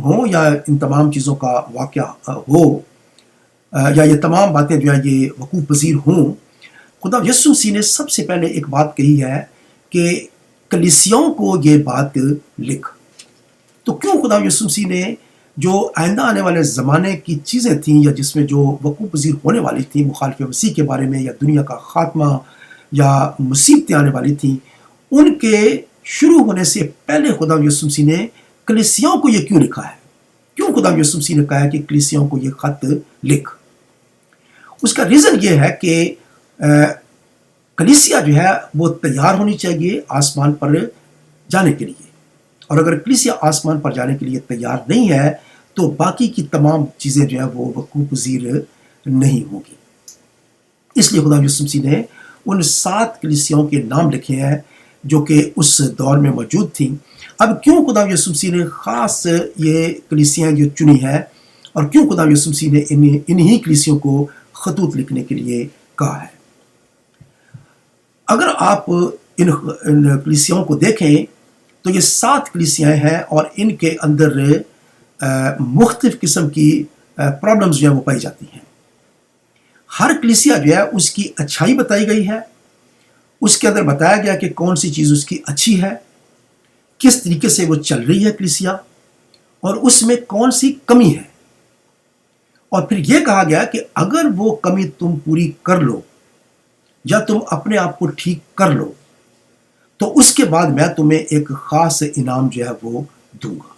ہوں یا ان تمام چیزوں کا واقعہ ہو یا یہ تمام باتیں جو ہے یہ وقوع پذیر ہوں، خدا یسوع مسیح نے سب سے پہلے ایک بات کہی ہے کہ کلیسیوں کو یہ بات لکھ۔ تو کیوں خدا یسوع مسیح نے جو آئندہ آنے والے زمانے کی چیزیں تھیں یا جس میں جو وقوع پذیر ہونے والی تھیں مخالف مسیح کے بارے میں، یا دنیا کا خاتمہ یا مصیبتیں آنے والی تھیں، ان کے شروع ہونے سے پہلے خدا یسوع مسیح نے کلیسیوں کو یہ کیوں لکھا ہے؟ کیوں خدا یسوع مسیح نے کہا ہے کہ کلیسیوں کو یہ خط لکھ؟ اس کا ریزن یہ ہے کہ کلیسیا جو ہے وہ تیار ہونی چاہیے آسمان پر جانے کے لیے، اور اگر کلیسیا آسمان پر جانے کے لیے تیار نہیں ہے تو باقی کی تمام چیزیں جو ہیں وہ وقوع پذیر نہیں ہوں گی۔ اس لیے خدا یسوع مسیح نے ان 7 کلیسیوں کے نام لکھے ہیں جو کہ اس دور میں موجود تھیں۔ اب کیوں خدا یسوع مسیح نے خاص یہ کلیسیاں جو چنی ہے، اور کیوں خدا یسوع مسیح نے انہی کلیسیوں کو خطوط لکھنے کے لیے کہا ہے؟ اگر آپ ان کلیسیوں کو دیکھیں تو یہ 7 کلیسیاں ہیں اور ان کے اندر مختلف قسم کی پرابلمز جو ہیں وہ پائی جاتی ہیں۔ ہر کلیسیا جو ہے اس کی اچھائی بتائی گئی ہے، اس کے اندر بتایا گیا کہ کون سی چیز اس کی اچھی ہے، کس طریقے سے وہ چل رہی ہے کلیسیا، اور اس میں کون سی کمی ہے، اور پھر یہ کہا گیا کہ اگر وہ کمی تم پوری کر لو یا تم اپنے آپ کو ٹھیک کر لو تو اس کے بعد میں تمہیں ایک خاص انعام جو ہے وہ دوں گا۔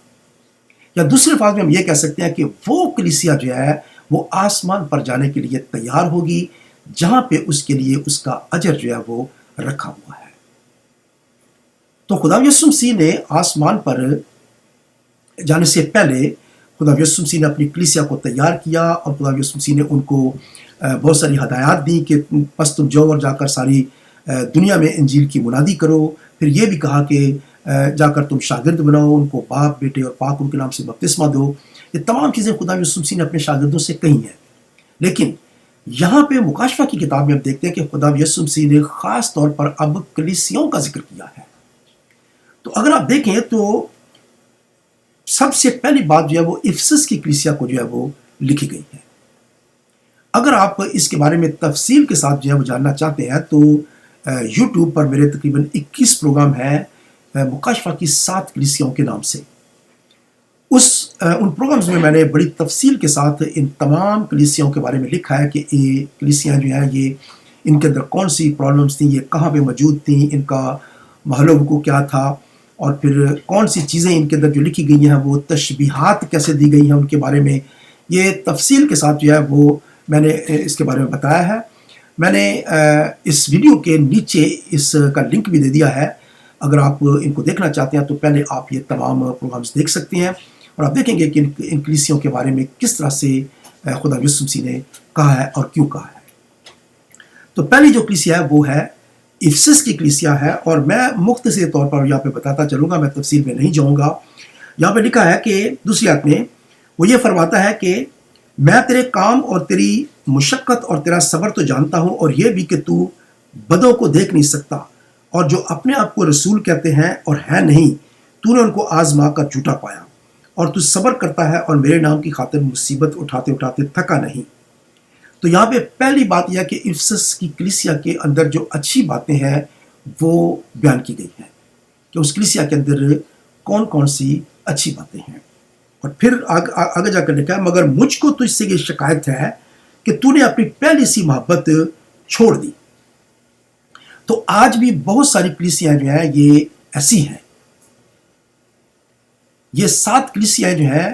یا دوسرے الفاظ میں ہم یہ کہہ سکتے ہیں کہ وہ کلیسیا جو ہے وہ آسمان پر جانے کے لیے تیار ہوگی جہاں پہ اس کے لیے اس کا اجر جو ہے وہ رکھا ہوا ہے۔ تو خدا یسوع مسیح نے آسمان پر جانے سے پہلے خدا یسوع مسیح نے اپنی کلیسیا کو تیار کیا، اور خدا یسوع مسیح نے ان کو بہت ساری ہدایات دی کہ پس تم جاؤ اور جا کر ساری دنیا میں انجیل کی منادی کرو۔ پھر یہ بھی کہا کہ جا کر تم شاگرد بناؤ، ان کو باپ بیٹے اور پاک ان کے نام سے بپتسمہ دو۔ یہ تمام چیزیں خدا یسوع مسیح نے اپنے شاگردوں سے کہی ہیں، لیکن یہاں پہ مکاشفہ کی کتاب میں ہم دیکھتے ہیں کہ خدا یسوع مسیح نے خاص طور پر اب کلیسیوں کا ذکر کیا ہے۔ تو اگر آپ دیکھیں تو سب سے پہلی بات جو ہے وہ افسس کی کلیسیا کو جو ہے وہ لکھی گئی ہے۔ اگر آپ اس کے بارے میں تفصیل کے ساتھ جو ہے وہ جاننا چاہتے ہیں تو یوٹیوب پر میرے تقریباً 21 پروگرام ہیں مکاشفہ کی 7 کلیسیوں کے نام سے۔ ان پروگرامز میں نے بڑی تفصیل کے ساتھ ان تمام کلیسیوں کے بارے میں لکھا ہے کہ یہ کلیسیاں جو ہیں یہ ان کے اندر کون سی پرابلمز تھیں، یہ کہاں پہ موجود تھیں، ان کا محل وقوع کیا تھا، اور پھر کون سی چیزیں ان کے اندر جو لکھی گئی ہیں وہ تشبیہات کیسے دی گئی ہیں ان کے بارے میں۔ یہ تفصیل کے ساتھ جو ہے وہ میں نے اس کے بارے میں بتایا ہے۔ میں نے اس ویڈیو کے نیچے اس کا لنک بھی دے دیا ہے، اگر آپ ان کو دیکھنا چاہتے ہیں تو پہلے آپ یہ تمام پروگرامز دیکھ سکتے ہیں، اور آپ دیکھیں گے کہ ان کلیسیوں کے بارے میں کس طرح سے خدا یسوع مسیح نے کہا ہے اور کیوں کہا ہے۔ تو پہلی جو کلیسیا ہے وہ ہے افسس کی کلیسیا ہے، اور میں مختصر طور پر یہاں پہ بتاتا چلوں گا، میں تفصیل میں نہیں جاؤں گا۔ یہاں پہ لکھا ہے کہ دوسری آیت میں وہ یہ فرماتا ہے کہ میں تیرے کام اور تیری مشقت اور تیرا صبر تو جانتا ہوں، اور یہ بھی کہ تو بدوں کو دیکھ نہیں سکتا، اور جو اپنے آپ کو رسول کہتے ہیں اور ہے نہیں، تو نے ان کو آزما کر جھوٹا پایا، اور تو صبر کرتا ہے اور میرے نام کی خاطر مصیبت اٹھاتے اٹھاتے تھکا نہیں۔ تو یہاں پہ پہلی بات یہ ہے کہ افسس کی کلیسیا کے اندر جو اچھی باتیں ہیں وہ بیان کی گئی ہیں کہ اس کلیسیا کے اندر کون کون سی اچھی باتیں ہیں۔ اور پھر آگے جا کر لکھا ہے مگر مجھ کو تجھ سے یہ شکایت ہے کہ تو نے اپنی پہلی سی محبت چھوڑ دی۔ تو آج بھی بہت ساری کلیسیاں جو ہیں یہ ایسی ہیں۔ یہ 7 کلیسیاں جو ہیں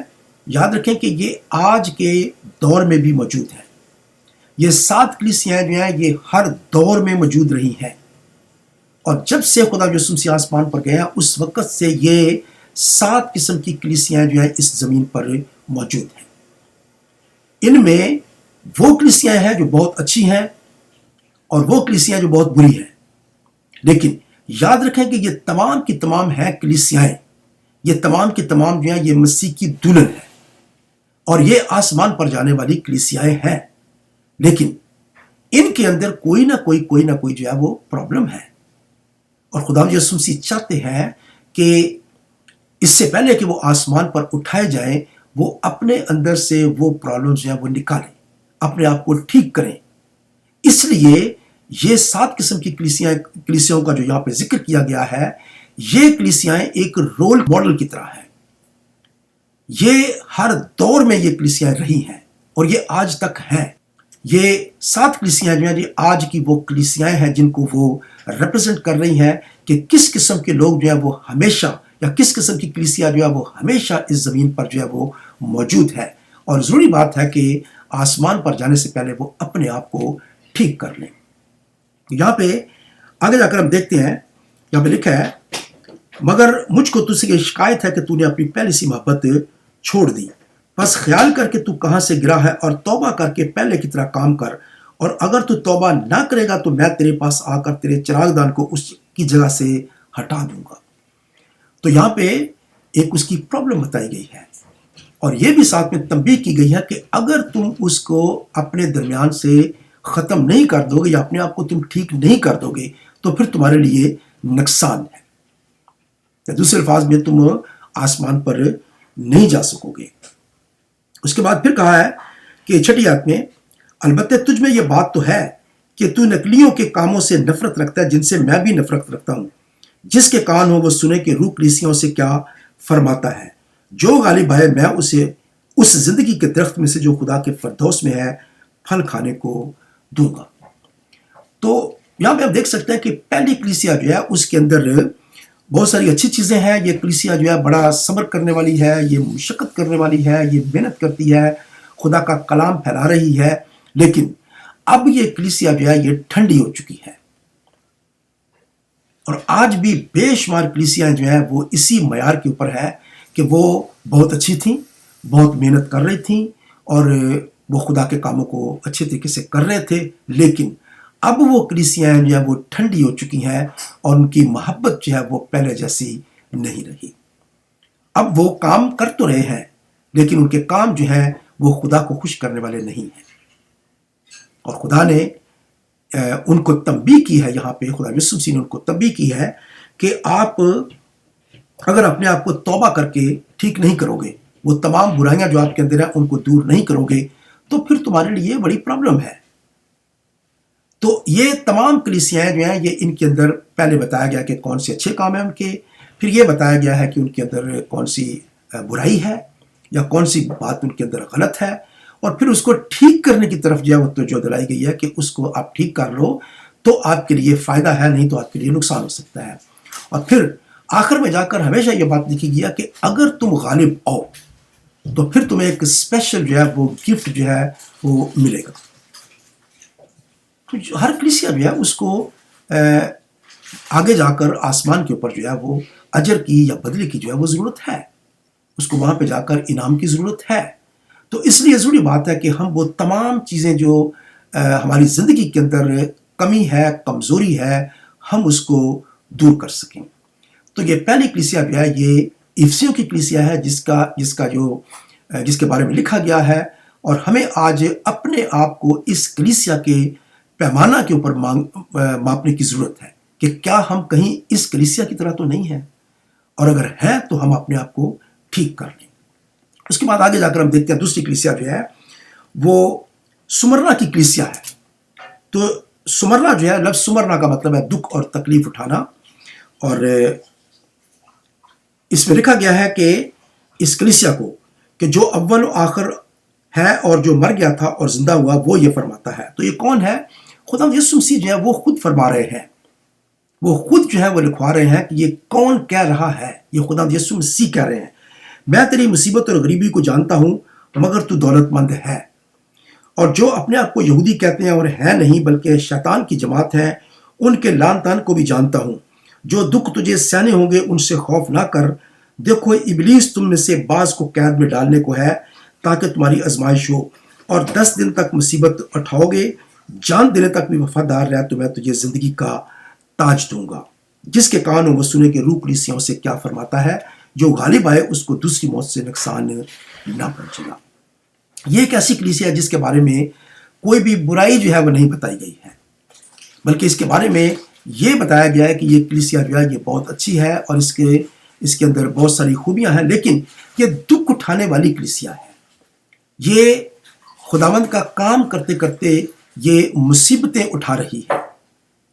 یاد رکھیں کہ یہ آج کے دور میں بھی موجود ہیں۔ یہ 7 کلیسیاں جو ہیں یہ ہر دور میں موجود رہی ہیں، اور جب سے خدا یسوع مسیح آسمان پر گیا اس وقت سے یہ 7 قسم کی کلیسیاں جو ہیں اس زمین پر موجود ہیں۔ ان میں وہ کلیسیاں ہیں جو بہت اچھی ہیں اور وہ کلیسیاں جو بہت بری ہیں، لیکن یاد رکھیں کہ یہ تمام کی تمام ہیں کلیسیاں، یہ تمام کی تمام جو ہیں یہ مسیح کی دلہن ہے، اور یہ آسمان پر جانے والی کلیسیاں ہیں، لیکن ان کے اندر کوئی نہ کوئی جو ہے وہ پرابلم ہے، اور خدا یسوع مسیح چاہتے ہیں کہ اس سے پہلے کہ وہ آسمان پر اٹھائے جائیں وہ اپنے اندر سے وہ پرابلمز جو ہیں وہ نکالیں، اپنے آپ کو ٹھیک کریں۔ اس لیے یہ 7 قسم کی کلیسیاؤں کا جو یہاں پہ ذکر کیا گیا ہے، یہ کلیسیائیں ایک رول ماڈل کی طرح ہیں۔ یہ ہر دور میں یہ کلیسیاں رہی ہیں اور یہ آج تک ہیں۔ یہ 7 کلیسیاں جو ہیں یہ آج کی وہ کلیسیاں ہیں جن کو وہ ریپرزینٹ کر رہی ہیں کہ کس قسم کے لوگ جو ہیں وہ ہمیشہ، یا کس قسم کی کلیسیا جو ہے وہ ہمیشہ اس زمین پر جو ہے وہ موجود ہے، اور ضروری بات ہے کہ آسمان پر جانے سے پہلے وہ اپنے آپ کو ٹھیک کر لیں۔ یہاں پہ آگے جا کر ہم دیکھتے ہیں، یہاں پہ لکھا ہے مگر مجھ کو تجھ سے یہ شکایت ہے کہ تو نے اپنی پہلی سی محبت چھوڑ دی، بس خیال کر کے تو کہاں سے گرا ہے اور توبہ کر کے پہلے کی طرح کام کر، اور اگر تو توبہ نہ کرے گا تو میں تیرے پاس آ کر تیرے چراغ دان کو اس کی جگہ سے ہٹا دوں گا۔ تو یہاں پہ ایک اس کی پرابلم بتائی گئی ہے، اور یہ بھی ساتھ میں تنبیہ کی گئی ہے کہ اگر تم اس کو اپنے درمیان سے ختم نہیں کر دو گے یا اپنے آپ کو تم ٹھیک نہیں کر دو گے تو پھر تمہارے لیے نقصان ہے، یا دوسرے الفاظ میں تم آسمان پر نہیں جا سکو گے۔ اس کے بعد پھر کہا ہے کہ 6 آیت میں البتہ تجھ میں یہ بات تو ہے کہ تو نکلیوں کے کاموں سے نفرت رکھتا ہے جن سے میں بھی نفرت رکھتا ہوں، جس کے کان ہو وہ سنے کہ روح کلیسیوں سے کیا فرماتا ہے، جو غالب ہے میں اسے اس زندگی کے درخت میں سے جو خدا کے فردوس میں ہے پھل کھانے کو دوں گا۔ تو یہاں پہ آپ دیکھ سکتے ہیں کہ پہلی کلیسیا جو ہے اس کے اندر بہت ساری اچھی چیزیں ہیں۔ یہ کلیسیا جو ہے بڑا صبر کرنے والی ہے، یہ مشقت کرنے والی ہے، یہ محنت کرتی ہے، خدا کا کلام پھیلا رہی ہے، لیکن اب یہ کلیسیا جو ہے یہ ٹھنڈی ہو چکی ہے، اور آج بھی بے شمار کلیسیاں جو ہیں وہ اسی معیار کے اوپر ہے کہ وہ بہت اچھی تھیں، بہت محنت کر رہی تھیں، اور وہ خدا کے کاموں کو اچھے طریقے سے کر رہے تھے، لیکن اب وہ کلیسیاں جو ہیں وہ ٹھنڈی ہو چکی ہیں اور ان کی محبت جو ہے وہ پہلے جیسی نہیں رہی۔ اب وہ کام کر تو رہے ہیں لیکن ان کے کام جو ہیں وہ خدا کو خوش کرنے والے نہیں ہیں، اور خدا نے ان کو تنبیہ کی ہے، یہاں پہ خدا یسوع مسیح نے ان کو تنبیہ کی ہے کہ آپ اگر اپنے آپ کو توبہ کر کے ٹھیک نہیں کرو گے، وہ تمام برائیاں جو آپ کے اندر ہیں ان کو دور نہیں کرو گے، تو پھر تمہارے لیے بڑی پرابلم ہے۔ تو یہ تمام کلیسیاں جو ہیں یہ ان کے اندر پہلے بتایا گیا کہ کون سے اچھے کام ہیں ان کے، پھر یہ بتایا گیا ہے کہ ان کے اندر کون سی برائی ہے یا کون سی بات ان کے اندر غلط ہے، اور پھر اس کو ٹھیک کرنے کی طرف جو ہے وہ توجہ دلائی گئی ہے کہ اس کو آپ ٹھیک کر لو تو آپ کے لیے فائدہ ہے، نہیں تو آپ کے لیے نقصان ہو سکتا ہے۔ اور پھر آخر میں جا کر ہمیشہ یہ بات لکھی گئی ہے کہ اگر تم غالب آؤ تو پھر تمہیں ایک اسپیشل جو ہے وہ گفٹ جو ہے وہ ملے گا۔ تو ہر کلیسیا جو ہے اس کو آگے جا کر آسمان کے اوپر جو ہے وہ اجر کی یا بدلے کی جو ہے وہ ضرورت ہے، اس کو وہاں پہ جا کر انعام کی ضرورت ہے۔ تو اس لیے ضروری بات ہے کہ ہم وہ تمام چیزیں جو ہماری زندگی کے اندر کمی ہے، کمزوری ہے، ہم اس کو دور کر سکیں۔ تو یہ پہلی کلیسیا جو ہے یہ افسیوں کی کلیسیا ہے جس کے بارے میں لکھا گیا ہے، اور ہمیں آج اپنے آپ کو اس کلیسیا کے پیمانہ کے اوپر ماپنے کی ضرورت ہے کہ کیا ہم کہیں اس کلیسیا کی طرح تو نہیں ہیں، اور اگر ہے تو ہم اپنے آپ کو ٹھیک کر لیں۔ اس کے بعد آگے جا کر ہم دیکھتے ہیں دوسری کلیسیا جو ہے وہ سمرنا کی کلیسیا ہے۔ تو سمرنا جو ہے، لفظ سمرنا کا مطلب ہے دکھ اور تکلیف اٹھانا، اور اس میں لکھا گیا ہے کہ اس کلیسیا کو کہ جو اول و آخر ہے اور جو مر گیا تھا اور زندہ ہوا وہ یہ فرماتا ہے۔ تو یہ کون ہے؟ خدا یسوع مسیح جو ہے وہ خود فرما رہے ہیں، وہ خود جو ہے وہ لکھوا رہے ہیں کہ یہ کون کہہ رہا ہے، یہ خدا یسوع مسیح کہہ رہے ہیں۔ میں تیری مصیبت اور غریبی کو جانتا ہوں مگر تو دولت مند ہے، اور جو اپنے آپ کو یہودی کہتے ہیں اور ہے نہیں بلکہ شیطان کی جماعت ہے، ان کے لعن طعن کو بھی جانتا ہوں۔ جو دکھ تجھے سہنے ہوں گے ان سے خوف نہ کر، دیکھو ابلیس تم میں سے بعض کو قید میں ڈالنے کو ہے تاکہ تمہاری آزمائش ہو، اور 10 دن تک مصیبت اٹھاؤ گے، جان دینے تک بھی وفادار رہ تو میں تجھے زندگی کا تاج دوں گا۔ جس کے کان ہو وہ سنے کہ روح کلیسیوں سے کیا فرماتا ہے، جو غالب آئے اس کو دوسری موت سے نقصان نہ پہنچے گا۔ یہ ایک ایسی کلیسیا ہے جس کے بارے میں کوئی بھی برائی جو ہے وہ نہیں بتائی گئی ہے، بلکہ اس کے بارے میں یہ بتایا گیا ہے کہ یہ کلیسیا جو ہے یہ بہت اچھی ہے، اور اس کے اس کے اندر بہت ساری خوبیاں ہیں، لیکن یہ دکھ اٹھانے والی کلیسیا ہے۔ یہ خداوند کا کام کرتے کرتے یہ مصیبتیں اٹھا رہی ہے،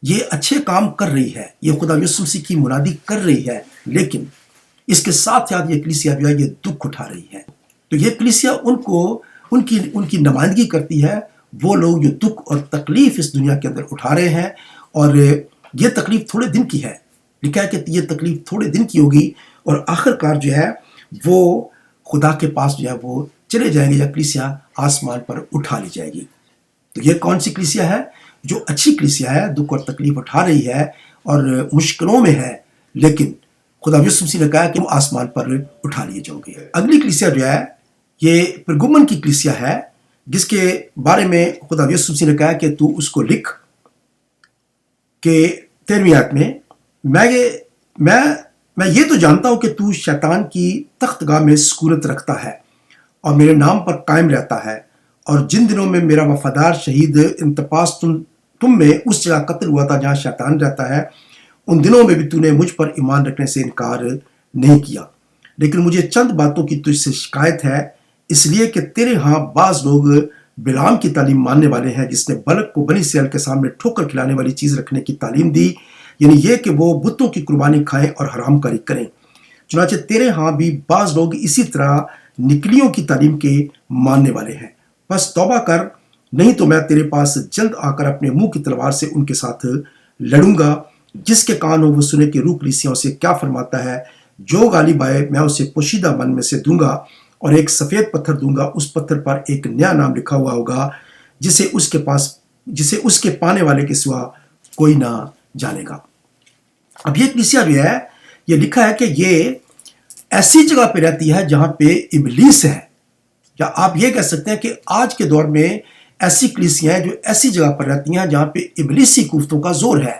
یہ اچھے کام کر رہی ہے، یہ خدا یسوع مسیح کی منادی کر رہی ہے، لیکن اس کے ساتھ ساتھ یہ کلیسیا جو ہے یہ دکھ اٹھا رہی ہے۔ تو یہ کلیسیا ان کی نمائندگی کرتی ہے، وہ لوگ جو دکھ اور تکلیف اس دنیا کے اندر اٹھا رہے ہیں، اور یہ تکلیف تھوڑے دن کی ہے۔ لکھا ہے کہ یہ تکلیف تھوڑے دن کی ہوگی اور آخر کار جو ہے وہ خدا کے پاس جو ہے وہ چلے جائیں گے، یا کلیسیا آسمان پر اٹھا لی جائے گی۔ تو یہ کون سی کلیسیا ہے؟ جو اچھی کلیسیا ہے، دکھ اور تکلیف اٹھا رہی ہے اور مشکلوں میں ہے، لیکن خدا یسوع مسیح نے کہا کہ وہ آسمان پر اٹھا لیے جاؤ گے۔ اگلی کلیسیا جو ہے یہ پرگمن کی کلیسیا ہے، جس کے بارے میں خدا یسوع مسیح نے کہا کہ تو اس کو لکھ کہ 13ویں آیت میں یہ تو جانتا ہوں کہ تو شیطان کی تخت گاہ میں سکونت رکھتا ہے اور میرے نام پر قائم رہتا ہے، اور جن دنوں میں میرا وفادار شہید انتپاس تم میں اس جگہ قتل ہوا تھا جہاں شیطان رہتا ہے، ان دنوں میں بھی تو نے مجھ پر ایمان رکھنے سے انکار نہیں کیا، لیکن مجھے چند باتوں کی تجھ سے شکایت ہے، اس لیے کہ تیرے ہاں بعض لوگ بلعام کی تعلیم ماننے والے ہیں، جس نے بلک کو بنی اسرائیل کے سامنے ٹھوکر کھلانے والی چیز رکھنے کی تعلیم دی، یعنی یہ کہ وہ بتوں کی قربانی کھائیں اور حرام کاری کریں۔ چنانچہ تیرے ہاں بھی بعض لوگ اسی طرح نکلیوں کی تعلیم کے ماننے والے ہیں، بس توبہ کر، نہیں تو میں تیرے پاس جلد آ کر اپنے منہ کی تلوار سے ان کے ساتھ لڑوں گا۔ جس کے کان ہو وہ سنے کہ روح کلیسیوں سے کیا فرماتا ہے۔ جو غالب آئے میں اسے پوشیدہ من میں سے دوں گا، اور ایک سفید پتھر دوں گا، اس پتھر پر ایک نیا نام لکھا ہوا ہوگا جسے اس کے پانے والے کے سوا کوئی نہ جانے گا۔ اب یہ کلیسیا جو ہے یہ لکھا ہے کہ یہ ایسی جگہ پہ رہتی ہے جہاں پہ ابلیس ہے، یا آپ یہ کہہ سکتے ہیں کہ آج کے دور میں ایسی کلیسیاں ہیں جو ایسی جگہ پر رہتی ہیں جہاں پہ ابلیسی قوتوں کا زور ہے۔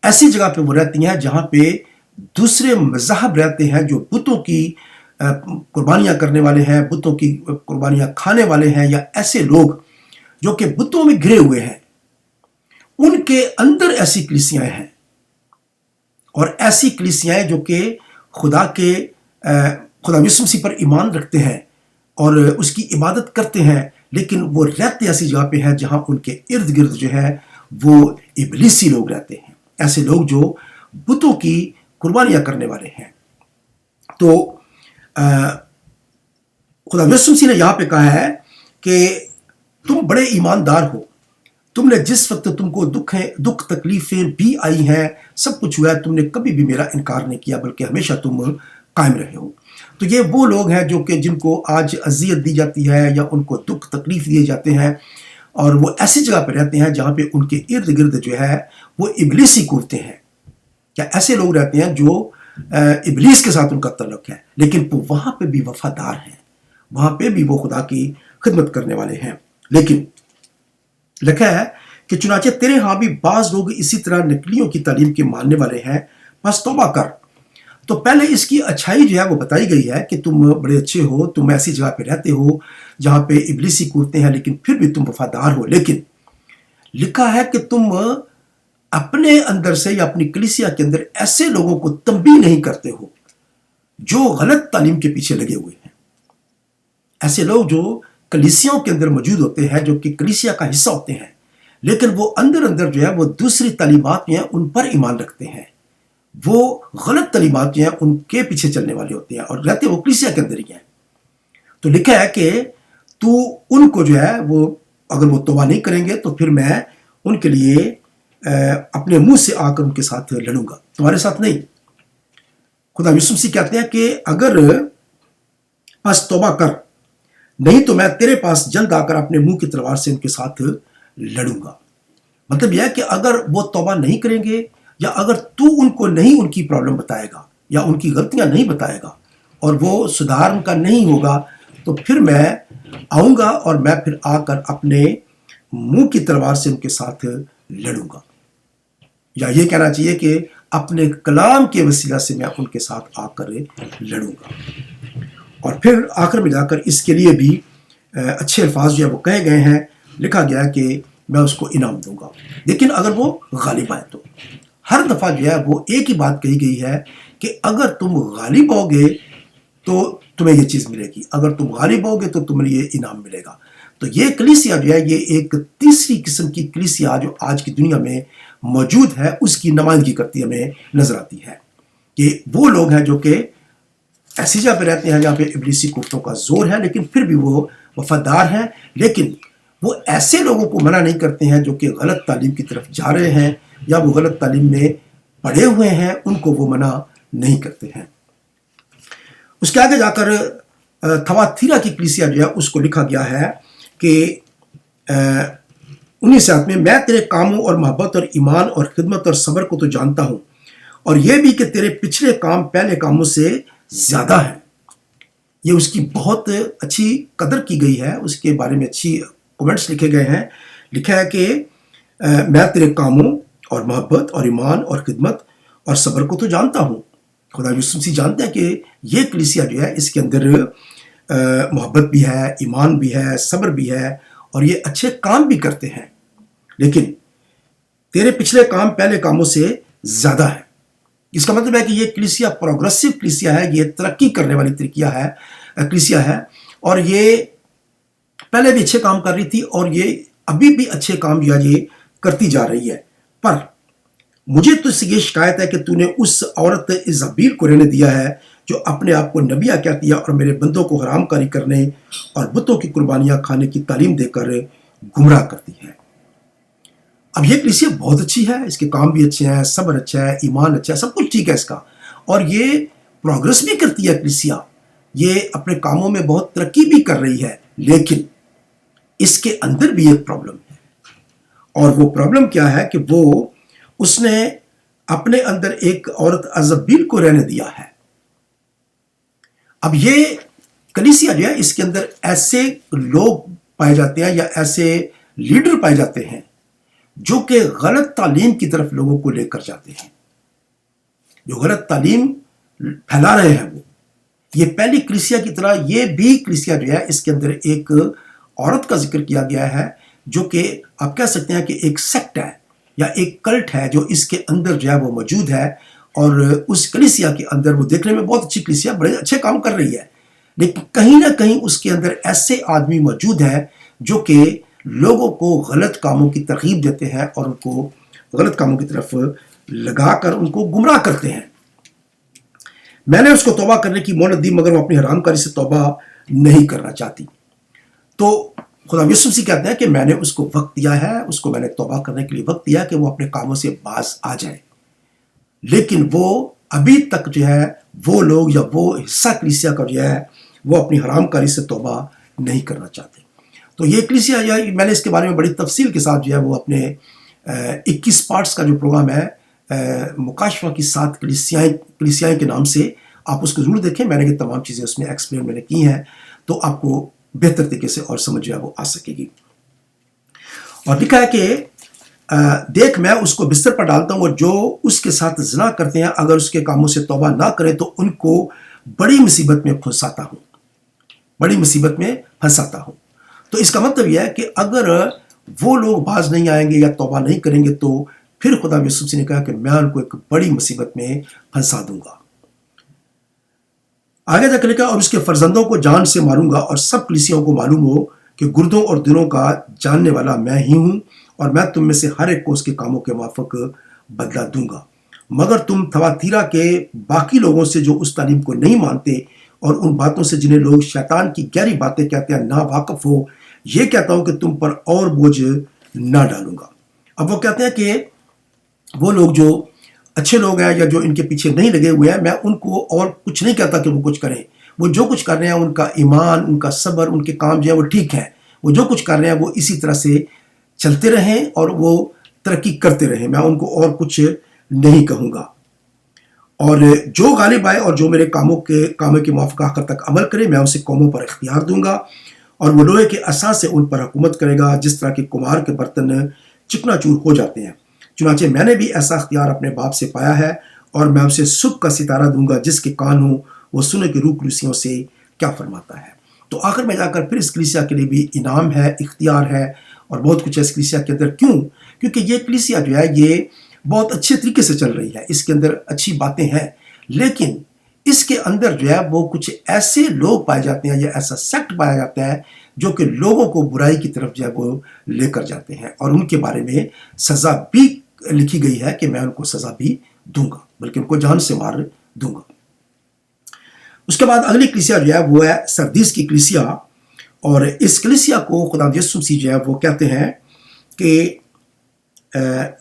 ایسی جگہ پہ وہ رہتی ہیں جہاں پہ دوسرے مذاہب رہتے ہیں جو بتوں کی قربانیاں کرنے والے ہیں، بتوں کی قربانیاں کھانے والے ہیں، یا ایسے لوگ جو کہ بتوں میں گھرے ہوئے ہیں، ان کے اندر ایسی کلیسیاں ہیں، اور ایسی کلیسیاں جو کہ خدا یسوع مسیح پر ایمان رکھتے ہیں اور اس کی عبادت کرتے ہیں، لیکن وہ رہتے ایسی جگہ پہ ہیں جہاں ان کے ارد گرد جو ہے وہ ابلیسی لوگ رہتے ہیں، ایسے لوگ جو بتوں کی قربانیاں کرنے والے ہیں۔ تو خدا یسوع مسیح نے یہاں پہ کہا ہے کہ تم بڑے ایماندار ہو، تم نے جس وقت تم کو دکھ تکلیفیں بھی آئی ہیں، سب کچھ ہوا ہے، تم نے کبھی بھی میرا انکار نہیں کیا، بلکہ ہمیشہ تم قائم رہے ہو۔ تو یہ وہ لوگ ہیں جو کہ جن کو آج اذیت دی جاتی ہے یا ان کو دکھ تکلیف دیے جاتے ہیں، اور وہ ایسی جگہ پہ رہتے ہیں جہاں پہ ان کے ارد گرد جو ہے وہ ابلیسی قوتیں ہیں، یا ایسے لوگ رہتے ہیں جو ابلیس کے ساتھ ان کا تعلق ہے، لیکن وہ وہاں پہ بھی وفادار ہیں، وہاں پہ بھی وہ خدا کی خدمت کرنے والے ہیں۔ لیکن لکھا ہے کہ چنانچہ تیرے ہاں بھی بعض لوگ اسی طرح نکلیوں کی تعلیم کے ماننے والے ہیں، بس توبہ کر۔ تو پہلے اس کی اچھائی جو ہے وہ بتائی گئی ہے کہ تم بڑے اچھے ہو، تم ایسی جگہ پہ رہتے ہو جہاں پہ ابلیسی قوتیں ہیں، لیکن پھر بھی تم وفادار ہو۔ لیکن لکھا ہے کہ تم اپنے اندر سے یا اپنی کلیسیا کے اندر ایسے لوگوں کو تنبیہ نہیں کرتے ہو جو غلط تعلیم کے پیچھے لگے ہوئے ہیں۔ ایسے لوگ جو کلیسیوں کے اندر موجود ہوتے ہیں، جو کہ کلیسیا کا حصہ ہوتے ہیں، لیکن وہ اندر جو ہے وہ دوسری تعلیمات جو ہیں ان پر ایمان رکھتے ہیں، وہ غلط تعلیمات جو ہیں ان کے پیچھے چلنے والے ہوتے ہیں، اور رہتے وہ کلیسیا کے اندر ہی ہیں۔ تو لکھا ہے کہ تو ان کو جو ہے وہ اگر وہ توبہ نہیں کریں گے تو پھر میں ان کے لیے اپنے منہ سے آ کر ان کے ساتھ لڑوں گا، تمہارے ساتھ نہیں۔ خدا یسوع مسیح کہتے ہیں کہ اگر بس توبہ کر، نہیں تو میں تیرے پاس جلد آ کر اپنے منہ کی تلوار سے ان کے ساتھ لڑوں گا۔ مطلب یہ ہے کہ اگر وہ توبہ نہیں کریں گے، یا اگر تو ان کو نہیں ان کی پرابلم بتائے گا یا ان کی غلطیاں نہیں بتائے گا اور وہ سدھار ان کا نہیں ہوگا، تو پھر میں آؤں گا اور میں پھر آ کر اپنے منہ کی تلوار سے ان کے ساتھ لڑوں گا، یا یہ کہنا چاہیے کہ اپنے کلام کے وسیلہ سے میں ان کے ساتھ آ کر لڑوں گا۔ اور پھر آخر میں جا کر اس کے لیے بھی اچھے الفاظ جو ہے وہ کہے گئے ہیں، لکھا گیا ہے کہ میں اس کو انعام دوں گا، لیکن اگر وہ غالب آئے تو۔ ہر دفعہ جو ہے وہ ایک ہی بات کہی گئی ہے کہ اگر تم غالب ہوگے تو تمہیں یہ چیز ملے گی، اگر تم غالب ہوگے تو تمہیں یہ انعام ملے گا۔ تو یہ کلیسیا جو ہے یہ ایک تیسری قسم کی کلیسیا جو آج کی دنیا میں موجود ہے اس کی نمائندگی کرتی ہمیں نظر آتی ہے، کہ وہ لوگ ہیں جو کہ ایسی جگہ پہ رہتے ہیں جہاں پہ ابلیسی قوتوں کا زور ہے، لیکن پھر بھی وہ وفادار ہیں، لیکن وہ ایسے لوگوں کو منع نہیں کرتے ہیں جو کہ غلط تعلیم کی طرف جا رہے ہیں یا وہ غلط تعلیم میں پڑے ہوئے ہیں، ان کو وہ منع نہیں کرتے ہیں۔ اس کے آگے جا کر تھواتیرا کی کلیسیا جو ہے اس کو لکھا گیا ہے کہ 19 میں تیرے کاموں اور محبت اور ایمان اور خدمت اور صبر کو تو جانتا ہوں، اور یہ بھی کہ تیرے پچھلے کام پہلے کاموں سے زیادہ ہے۔ یہ اس کی بہت اچھی قدر کی گئی ہے، اس کے بارے میں اچھی کومنٹس لکھے گئے ہیں۔ لکھا ہے کہ میں تیرے کاموں اور محبت اور ایمان اور خدمت اور صبر کو تو جانتا ہوں۔ خدا یسوع مسیح جانتے ہیں کہ یہ کلیسیا جو ہے اس کے اندر محبت بھی ہے، ایمان بھی ہے، صبر بھی ہے، اور یہ اچھے کام بھی کرتے ہیں، لیکن تیرے پچھلے کام پہلے کاموں سے زیادہ ہے۔ اس کا مطلب ہے کہ یہ کلیسیا پروگریسو کلیسیا ہے، یہ ترقی کرنے والی کلیسیا ہے، اور یہ پہلے بھی اچھے کام کر رہی تھی اور یہ ابھی بھی اچھے کام یہ کرتی جا رہی ہے۔ پر مجھے تجھ سے یہ شکایت ہے کہ تو نے اس عورت ایزابیل کو رہنے دیا ہے جو اپنے آپ کو نبیہ کہتی ہے اور میرے بندوں کو حرام کاری کرنے اور بتوں کی قربانیاں کھانے کی تعلیم دے کر گمراہ کرتی ہے۔ اب یہ کلیسیا بہت اچھی ہے، اس کے کام بھی اچھے ہیں، صبر اچھا ہے، ایمان اچھا ہے، سب کچھ ٹھیک ہے اس کا، اور یہ پروگرس بھی کرتی ہے کلیسیا، یہ اپنے کاموں میں بہت ترقی بھی کر رہی ہے، لیکن اس کے اندر بھی ایک پرابلم ہے، اور وہ پرابلم کیا ہے کہ اس نے اپنے اندر ایک عورت ایزابیل کو رہنے دیا ہے۔ اب یہ کلیسیا جو ہے اس کے اندر ایسے لوگ پائے جاتے ہیں یا ایسے لیڈر پائے جاتے ہیں جو کہ غلط تعلیم کی طرف لوگوں کو لے کر جاتے ہیں، جو غلط تعلیم پھیلا رہے ہیں۔ یہ پہلی کلیسیا کی طرح یہ بھی کلیسیا جو ہے اس کے اندر ایک عورت کا ذکر کیا گیا ہے جو کہ آپ کہہ سکتے ہیں کہ ایک سیکٹ ہے یا ایک کلٹ ہے جو اس کے اندر جو ہے وہ موجود ہے، اور اس کلیسیا کے اندر وہ دیکھنے میں بہت اچھی کلیسیا، بڑے اچھے کام کر رہی ہے، لیکن کہیں نہ کہیں اس کے اندر ایسے آدمی موجود ہیں جو کہ لوگوں کو غلط کاموں کی ترغیب دیتے ہیں اور ان کو غلط کاموں کی طرف لگا کر ان کو گمراہ کرتے ہیں۔ میں نے اس کو توبہ کرنے کی مہلت دی مگر وہ اپنی حرام کاری سے توبہ نہیں کرنا چاہتی۔ تو خدا یسوع مسیح کہتے ہیں کہ میں نے اس کو وقت دیا ہے، اس کو میں نے توبہ کرنے کے لیے وقت دیا کہ وہ اپنے کاموں سے باز آ جائے، لیکن وہ ابھی تک جو ہے وہ لوگ یا وہ حصہ کلیسیا کا جو ہے وہ اپنی حرام کاری سے توبہ نہیں کرنا چاہتے۔ تو یہ کلیسیا میں نے اس کے بارے میں بڑی تفصیل کے ساتھ جو ہے وہ اپنے 21 پارٹس کا جو پروگرام ہے مکاشفہ کی 7 کلیسیائیں کے نام سے، آپ اس کو ضرور دیکھیں، میں نے یہ تمام چیزیں اس میں ایکسپلین میں نے کی ہیں، تو آپ کو بہتر طریقے سے اور سمجھ جو ہے وہ آ سکے گی۔ اور لکھا ہے کہ دیکھ میں اس کو بستر پر ڈالتا ہوں اور جو اس کے ساتھ زنا کرتے ہیں اگر اس کے کاموں سے توبہ نہ کریں تو ان کو بڑی مصیبت میں پھنساتا ہوں، بڑی مصیبت میں پھنساتا ہوں۔ تو اس کا مطلب یہ ہے کہ اگر وہ لوگ باز نہیں آئیں گے یا توبہ نہیں کریں گے تو پھر خدا یسوع مسیح نے کہا کہ میں ان کو ایک بڑی مصیبت میں پھنسا دوں گا۔ آگے جا کے لکھا اور اس کے فرزندوں کو جان سے ماروں گا اور سب کلیسیوں کو معلوم ہو کہ گردوں اور دلوں کا جاننے والا میں ہی ہوں، اور میں تم میں سے ہر ایک کو اس کے کاموں کے موافق بدلہ دوں گا۔ مگر تم تھواتیرا کے باقی لوگوں سے جو اس تعلیم کو نہیں مانتے اور ان باتوں سے جنہیں لوگ شیطان کی گہری باتیں کہتے ہیں نا واقف ہو، یہ کہتا ہوں کہ تم پر اور بوجھ نہ ڈالوں گا۔ اب وہ کہتے ہیں کہ وہ لوگ جو اچھے لوگ ہیں یا جو ان کے پیچھے نہیں لگے ہوئے ہیں، میں ان کو اور کچھ نہیں کہتا کہ وہ کچھ کریں، وہ جو کچھ کر رہے ہیں ان کا ایمان، ان کا صبر، ان کے کام جو ہے وہ ٹھیک ہے، وہ جو کچھ کر رہے ہیں وہ اسی طرح سے چلتے رہیں اور وہ ترقی کرتے رہیں، میں ان کو اور کچھ نہیں کہوں گا۔ اور جو غالب آئے اور جو میرے کاموں کے موافق آخر تک عمل کرے، میں اسے قوموں پر اختیار دوں گا اور وہ لوہے کے عصا سے ان پر حکومت کرے گا جس طرح کہ کمار کے برتن چکنا چور ہو جاتے ہیں۔ چنانچہ میں نے بھی ایسا اختیار اپنے باپ سے پایا ہے اور میں اسے صبح کا ستارہ دوں گا، جس کے کان ہوں وہ سنے کہ روح کلیسیوں سے کیا فرماتا ہے۔ تو آخر میں جا کر پھر اس کلیسیا کے لیے بھی انعام ہے، اختیار ہے اور بہت کچھ ہے اس کلیسیا کے اندر۔ کیوں؟ کیونکہ یہ کلیسیا جو ہے یہ بہت اچھے طریقے سے چل رہی ہے، اس کے اندر اچھی باتیں ہیں، لیکن اس کے اندر جو ہے وہ کچھ ایسے لوگ پائے جاتے ہیں یا ایسا سیکٹ پایا جاتا ہے جو کہ لوگوں کو برائی کی طرف جو ہے وہ لے کر جاتے ہیں، اور ان کے بارے میں سزا بھی لکھی گئی ہے کہ میں ان کو سزا بھی دوں گا، بلکہ ان کو جان سے مار دوں گا۔ اس کے بعد اگلی کلیسیا جو ہے وہ ہے سردیس کی کلیسیا، اور اس کلیسیا کو خدا یسوع مسیح جو ہے وہ کہتے ہیں کہ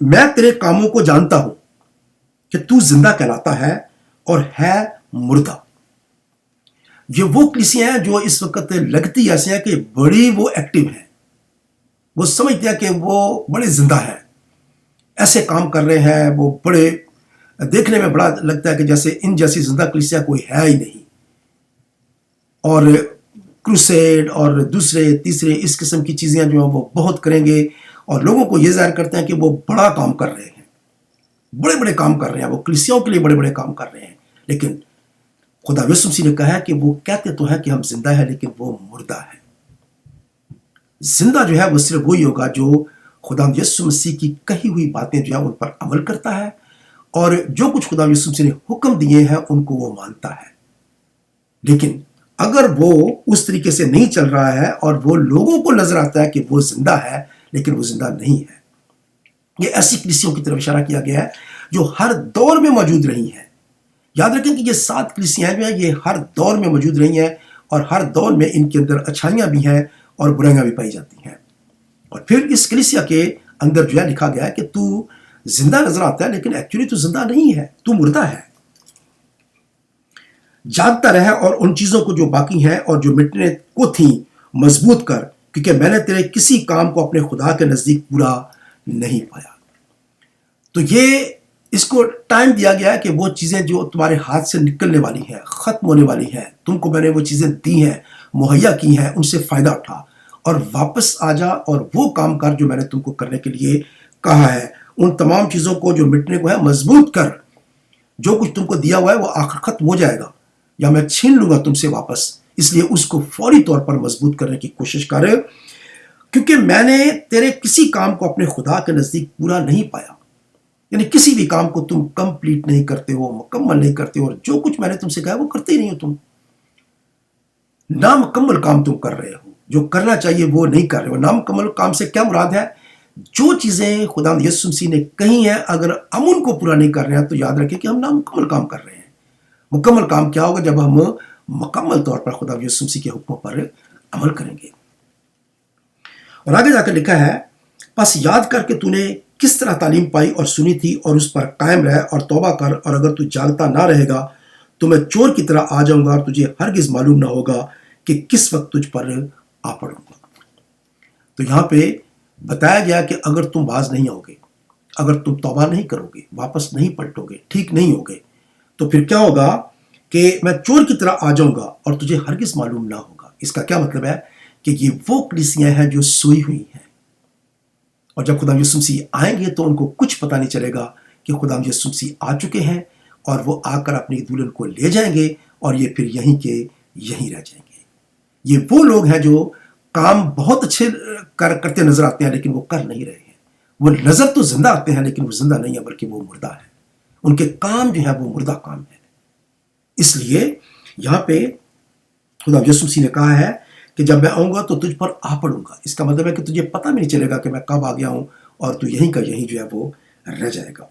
میں تیرے کاموں کو جانتا ہوں کہ تو زندہ کہلاتا ہے اور ہے مردہ۔ یہ وہ کلیسیاں ہیں جو اس وقت لگتی ایسے ہیں کہ بڑی وہ ایکٹیو ہیں، وہ سمجھتے ہیں کہ وہ بڑے زندہ ہیں، ایسے کام کر رہے ہیں، وہ بڑے دیکھنے میں بڑا لگتا ہے کہ جیسے ان جیسی زندہ کلیسیا کوئی ہے ہی نہیں، اور کروسیڈ اور دوسرے تیسرے اس قسم کی چیزیں جو ہیں وہ بہت کریں گے، اور لوگوں کو یہ ظاہر کرتے ہیں کہ وہ بڑا کام کر رہے ہیں، بڑے بڑے کام کر رہے ہیں، وہ کلیسیاؤں کے لیے بڑے بڑے کام کر رہے ہیں۔ لیکن خدا یسوع مسیح نے کہا ہے کہ وہ کہتے تو ہے کہ ہم زندہ ہیں، لیکن وہ مردہ ہے۔ زندہ جو ہے وہ صرف وہی ہوگا جو خدا یسوع مسیح کی کہی ہوئی باتیں جو ہیں ان پر عمل کرتا ہے، اور جو کچھ خدا یسوع مسیح نے حکم دیے ہیں ان کو وہ مانتا ہے۔ لیکن اگر وہ اس طریقے سے نہیں چل رہا ہے اور وہ لوگوں کو نظر آتا ہے کہ وہ زندہ ہے لیکن وہ زندہ نہیں ہے، یہ ایسی کلیسیوں کی طرف اشارہ کیا گیا ہے جو ہر دور میں موجود رہی ہیں۔ یاد رکھیں کہ یہ 7 کلیسیاں جو ہیں یہ ہر دور میں موجود رہی ہیں، اور ہر دور میں ان کے اندر اچھائیاں بھی ہیں اور برائیاں بھی پائی جاتی ہیں۔ اور پھر اس کلیسیا کے اندر جو ہے لکھا گیا ہے کہ تو زندہ نظر آتا ہے لیکن ایکچولی تو زندہ نہیں ہے، تو مردہ ہے۔ جاگتا رہے اور ان چیزوں کو جو باقی ہیں اور جو مٹنے کو تھیں مضبوط کر، کیونکہ میں نے تیرے کسی کام کو اپنے خدا کے نزدیک پورا نہیں پایا۔ تو یہ اس کو ٹائم دیا گیا ہے کہ وہ چیزیں جو تمہارے ہاتھ سے نکلنے والی ہیں، ختم ہونے والی ہیں، تم کو میں نے وہ چیزیں دی ہیں، مہیا کی ہیں، ان سے فائدہ اٹھا اور واپس آ جا اور وہ کام کر جو میں نے تم کو کرنے کے لیے کہا ہے۔ ان تمام چیزوں کو جو مٹنے کو ہے مضبوط کر، جو کچھ تم کو دیا ہوا ہے وہ آخر ختم ہو جائے گا یا میں چھین لوں گا تم سے واپس، اس لیے اس کو فوری طور پر مضبوط کرنے کی کوشش کر، کیونکہ میں نے تیرے کسی کام کو اپنے خدا کے نزدیک پورا نہیں پایا۔ یعنی کسی بھی کام کو تم کمپلیٹ نہیں کرتے ہو، مکمل نہیں کرتے ہو، اور جو کچھ میں نے تم سے کہا وہ کرتے ہی نہیں ہو، تم نامکمل کام تم کر رہے ہو، جو کرنا چاہیے وہ نہیں کر رہے ہو۔ نامکمل کام سے کیا مراد ہے؟ جو چیزیں خدا یسوع مسیح نے کہی ہیں اگر ہم ان کو پورا نہیں کر رہے ہیں تو یاد رکھیں کہ ہم نامکمل کام کر رہے ہیں۔ مکمل کام کیا ہوگا؟ جب ہم مکمل طور پر خدا یسوع مسیح کے حکموں پر عمل کریں گے۔ اور آگے جا کر لکھا ہے، پس یاد کر کہ تو نے کس طرح تعلیم پائی اور سنی تھی، اور اس پر قائم رہ اور توبہ کر، اور اگر تو جاگتا نہ رہے گا تو میں چور کی طرح آ جاؤں گا اور تجھے ہرگز معلوم نہ ہوگا کہ کس وقت تجھ پر آ پڑوں گا۔ تو یہاں پہ بتایا گیا کہ اگر تم باز نہیں آؤ گے، اگر تم توبہ نہیں کرو گے، واپس نہیں پلٹو گے، ٹھیک نہیں ہوگے، تو پھر کیا ہوگا کہ میں چور کی طرح آ جاؤں گا اور تجھے ہرگز معلوم نہ ہوگا۔ اس کا کیا مطلب ہے؟ کہ یہ وہ کلیسیاں ہیں جو سوئی ہوئی ہیں، اور جب خدا یسوع مسیح آئیں گے تو ان کو کچھ پتہ نہیں چلے گا کہ خدا یسوع مسیح آ چکے ہیں، اور وہ آ کر اپنی دلہن کو لے جائیں گے، اور یہ پھر یہیں کے یہیں رہ جائیں گے۔ یہ وہ لوگ ہیں جو کام بہت اچھے کرتے نظر آتے ہیں لیکن وہ کر نہیں رہے ہیں۔ وہ نظر تو زندہ آتے ہیں لیکن وہ زندہ نہیں ہے، بلکہ وہ مردہ ہے۔ ان کے کام جو ہے وہ مردہ کام ہے۔ اس لیے یہاں پہ خدا یسوع مسیح نے کہا ہے کہ جب میں آؤں گا تو تجھ پر آ پڑوں گا۔ اس کا مطلب ہے کہ تجھے پتہ بھی نہیں چلے گا کہ میں کب آ گیا ہوں، اور تو یہیں کا یہیں جو ہے وہ رہ جائے گا۔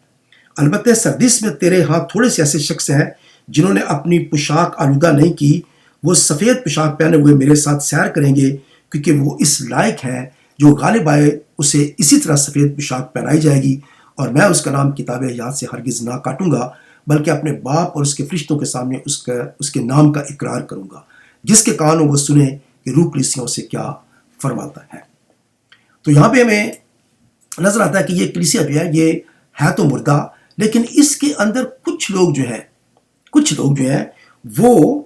البتہ سردیس میں تیرے ہاں تھوڑے سے ایسے شخص ہیں جنہوں نے اپنی پوشاک آلودہ نہیں کی، وہ سفید پوشاک پہنے ہوئے میرے ساتھ سیر کریں گے، کیونکہ وہ اس لائق ہے، جو غالب آئے اسے اسی طرح سفید پوشاک پہنائی جائے گی، اور میں اس کا نام کتاب حیات سے ہرگز نہ کاٹوں گا، بلکہ اپنے باپ اور اس کے فرشتوں کے سامنے اس کے نام کا اقرار کروں گا۔ جس کے کان ہو وہ سنے کہ روح کلیسیوں سے کیا فرماتا ہے۔ تو یہاں پہ ہمیں نظر آتا ہے کہ یہ کلیسیا جو ہے تو مردہ، لیکن اس کے اندر کچھ لوگ جو ہیں وہ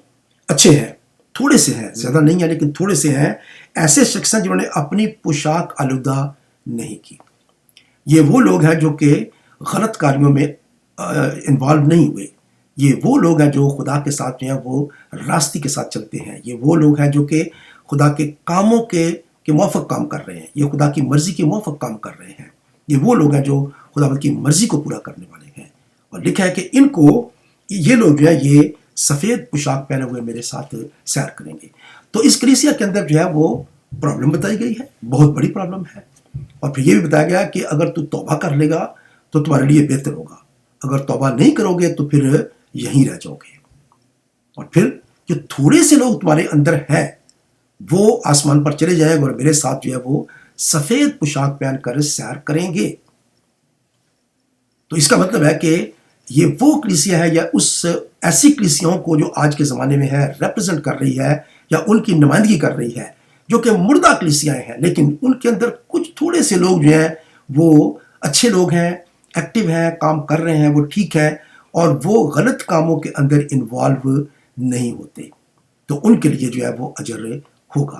اچھے ہیں، تھوڑے سے ہیں، زیادہ نہیں ہیں لیکن تھوڑے سے ہیں، ایسے شخص ہیں جنہوں نے اپنی پوشاک آلودہ نہیں کی۔ یہ وہ لوگ ہیں جو کہ غلط کاریوں میں انوالو نہیں ہوئے۔ یہ وہ لوگ ہیں جو خدا کے ساتھ جو ہیں وہ راستی کے ساتھ چلتے ہیں۔ یہ وہ لوگ ہیں جو کہ خدا کے کاموں کے موافق کام کر رہے ہیں، یہ خدا کی مرضی کے موافق کام کر رہے ہیں۔ یہ وہ لوگ ہیں جو خدا کی مرضی کو پورا کرنے والے ہیں، اور لکھا ہے کہ ان کو یہ لوگ جو ہے یہ سفید پوشاک پہنے ہوئے میرے ساتھ سیر کریں گے۔ تو اس کلیسیا کے اندر جو ہے وہ پرابلم بتائی گئی ہے، بہت بڑی پرابلم ہے، اور پھر یہ بھی بتایا گیا کہ اگر تو توبہ کر لے گا تو تمہارے لیے بہتر ہوگا، اگر توبہ نہیں کرو گے تو پھر یہیں رہ جاؤ گے، اور پھر جو تھوڑے سے لوگ تمہارے اندر ہیں وہ آسمان پر چلے جائیں گے اور میرے ساتھ جو ہے وہ سفید پوشاک پہن کر سیر کریں گے۔ تو اس کا مطلب ہے کہ یہ وہ کلیسیا ہے یا اس ایسی کلیسیاؤں کو جو آج کے زمانے میں ہے ریپرزینٹ کر رہی ہے یا ان کی نمائندگی کر رہی ہے، جو کہ مردہ کلیسیاں ہیں، لیکن ان کے اندر کچھ تھوڑے سے لوگ جو ہیں وہ اچھے لوگ ہیں، ایکٹیو ہیں، کام کر رہے ہیں، وہ ٹھیک ہے، اور وہ غلط کاموں کے اندر انوالو نہیں ہوتے، تو ان کے لیے جو ہے وہ اجر ہوگا۔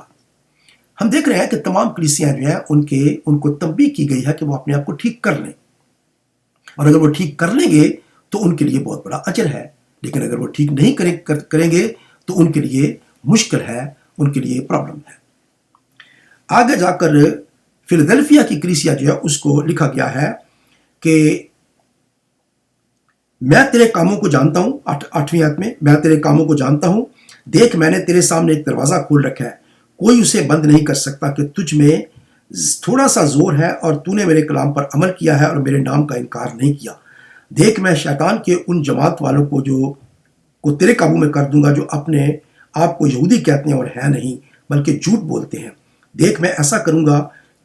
ہم دیکھ رہے ہیں کہ تمام کلیسیاں جو ہیں ان کو تنبیہ کی گئی ہے کہ وہ اپنے آپ کو ٹھیک کر لیں، اور اگر وہ ٹھیک کر لیں گے تو ان کے لیے بہت بڑا اجر ہے، لیکن اگر وہ ٹھیک نہیں کریں گے تو ان کے لیے مشکل ہے، ان کے لیے پرابلم ہے۔ آگے جا کر فلادلفیا کی کلیسیا جو ہے اس کو لکھا گیا ہے کہ میں تیرے کاموں کو جانتا ہوں، 8ویں آیت میں، میں تیرے کاموں کو جانتا ہوں، دیکھ میں نے تیرے سامنے ایک دروازہ کھول رکھا ہے، کوئی اسے بند نہیں کر سکتا، کہ تجھ میں تھوڑا سا زور ہے اور تو نے میرے کلام پر عمل کیا ہے اور میرے نام کا انکار نہیں کیا۔ دیکھ میں شیطان کے ان جماعت والوں کو تیرے قابو میں کر دوں گا جو اپنے آپ کو یہودی کہتے ہیں اور ہیں نہیں بلکہ جھوٹ بولتے ہیں۔ دیکھ میں ایسا کروں گا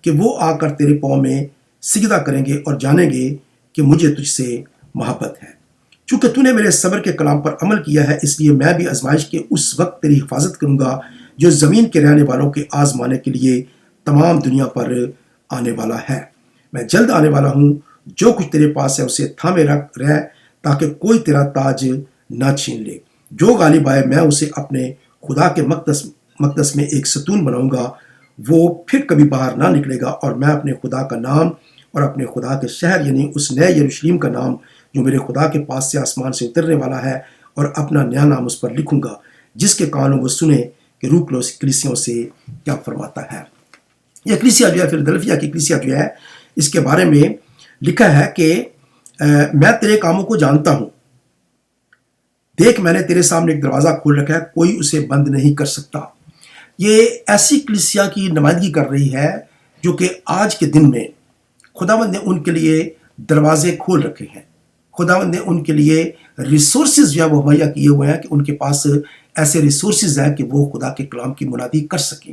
کہ وہ آ کر تیرے پاؤں میں سجدہ کریں گے اور جانیں گے کہ مجھے تجھ سے محبت ہے۔ چونکہ تو نے میرے صبر کے کلام پر عمل کیا ہے، اس لیے میں بھی آزمائش کے اس وقت تیری حفاظت کروں گا جو زمین کے رہنے والوں کے آزمانے کے لیے تمام دنیا پر آنے والا ہے۔ میں جلد آنے والا ہوں، جو کچھ تیرے پاس ہے اسے تھامے رہ تاکہ کوئی تیرا تاج نہ چھین لے۔ جو غالب آئے میں اسے اپنے خدا کے مقدس میں ایک ستون بناؤں گا، وہ پھر کبھی باہر نہ نکلے گا، اور میں اپنے خدا کا نام اور اپنے خدا کے شہر یعنی اس نئے یروشلم کا نام جو میرے خدا کے پاس سے آسمان سے اترنے والا ہے، اور اپنا نیا نام اس پر لکھوں گا، جس کے کانوں وہ سنے کہ روح کلیسیوں سے کیا فرماتا ہے۔ یہ کلیسیا جو ہے فلادلفیا کی کلیسیا جو ہے اس کے بارے میں لکھا ہے کہ میں تیرے کاموں کو جانتا ہوں، دیکھ میں نے تیرے سامنے ایک دروازہ کھول رکھا ہے، کوئی اسے بند نہیں کر سکتا۔ یہ ایسی کلیسیا کی نمائندگی کر رہی ہے جو کہ آج کے دن میں خداوند نے ان کے لیے دروازے کھول رکھے ہیں، خداوند نے ان کے لیے ریسورسز جو ہے وہ مہیا کیے ہوئے ہیں کہ ان کے پاس ایسے ریسورسز ہیں کہ وہ خدا کے کلام کی منادی کر سکیں۔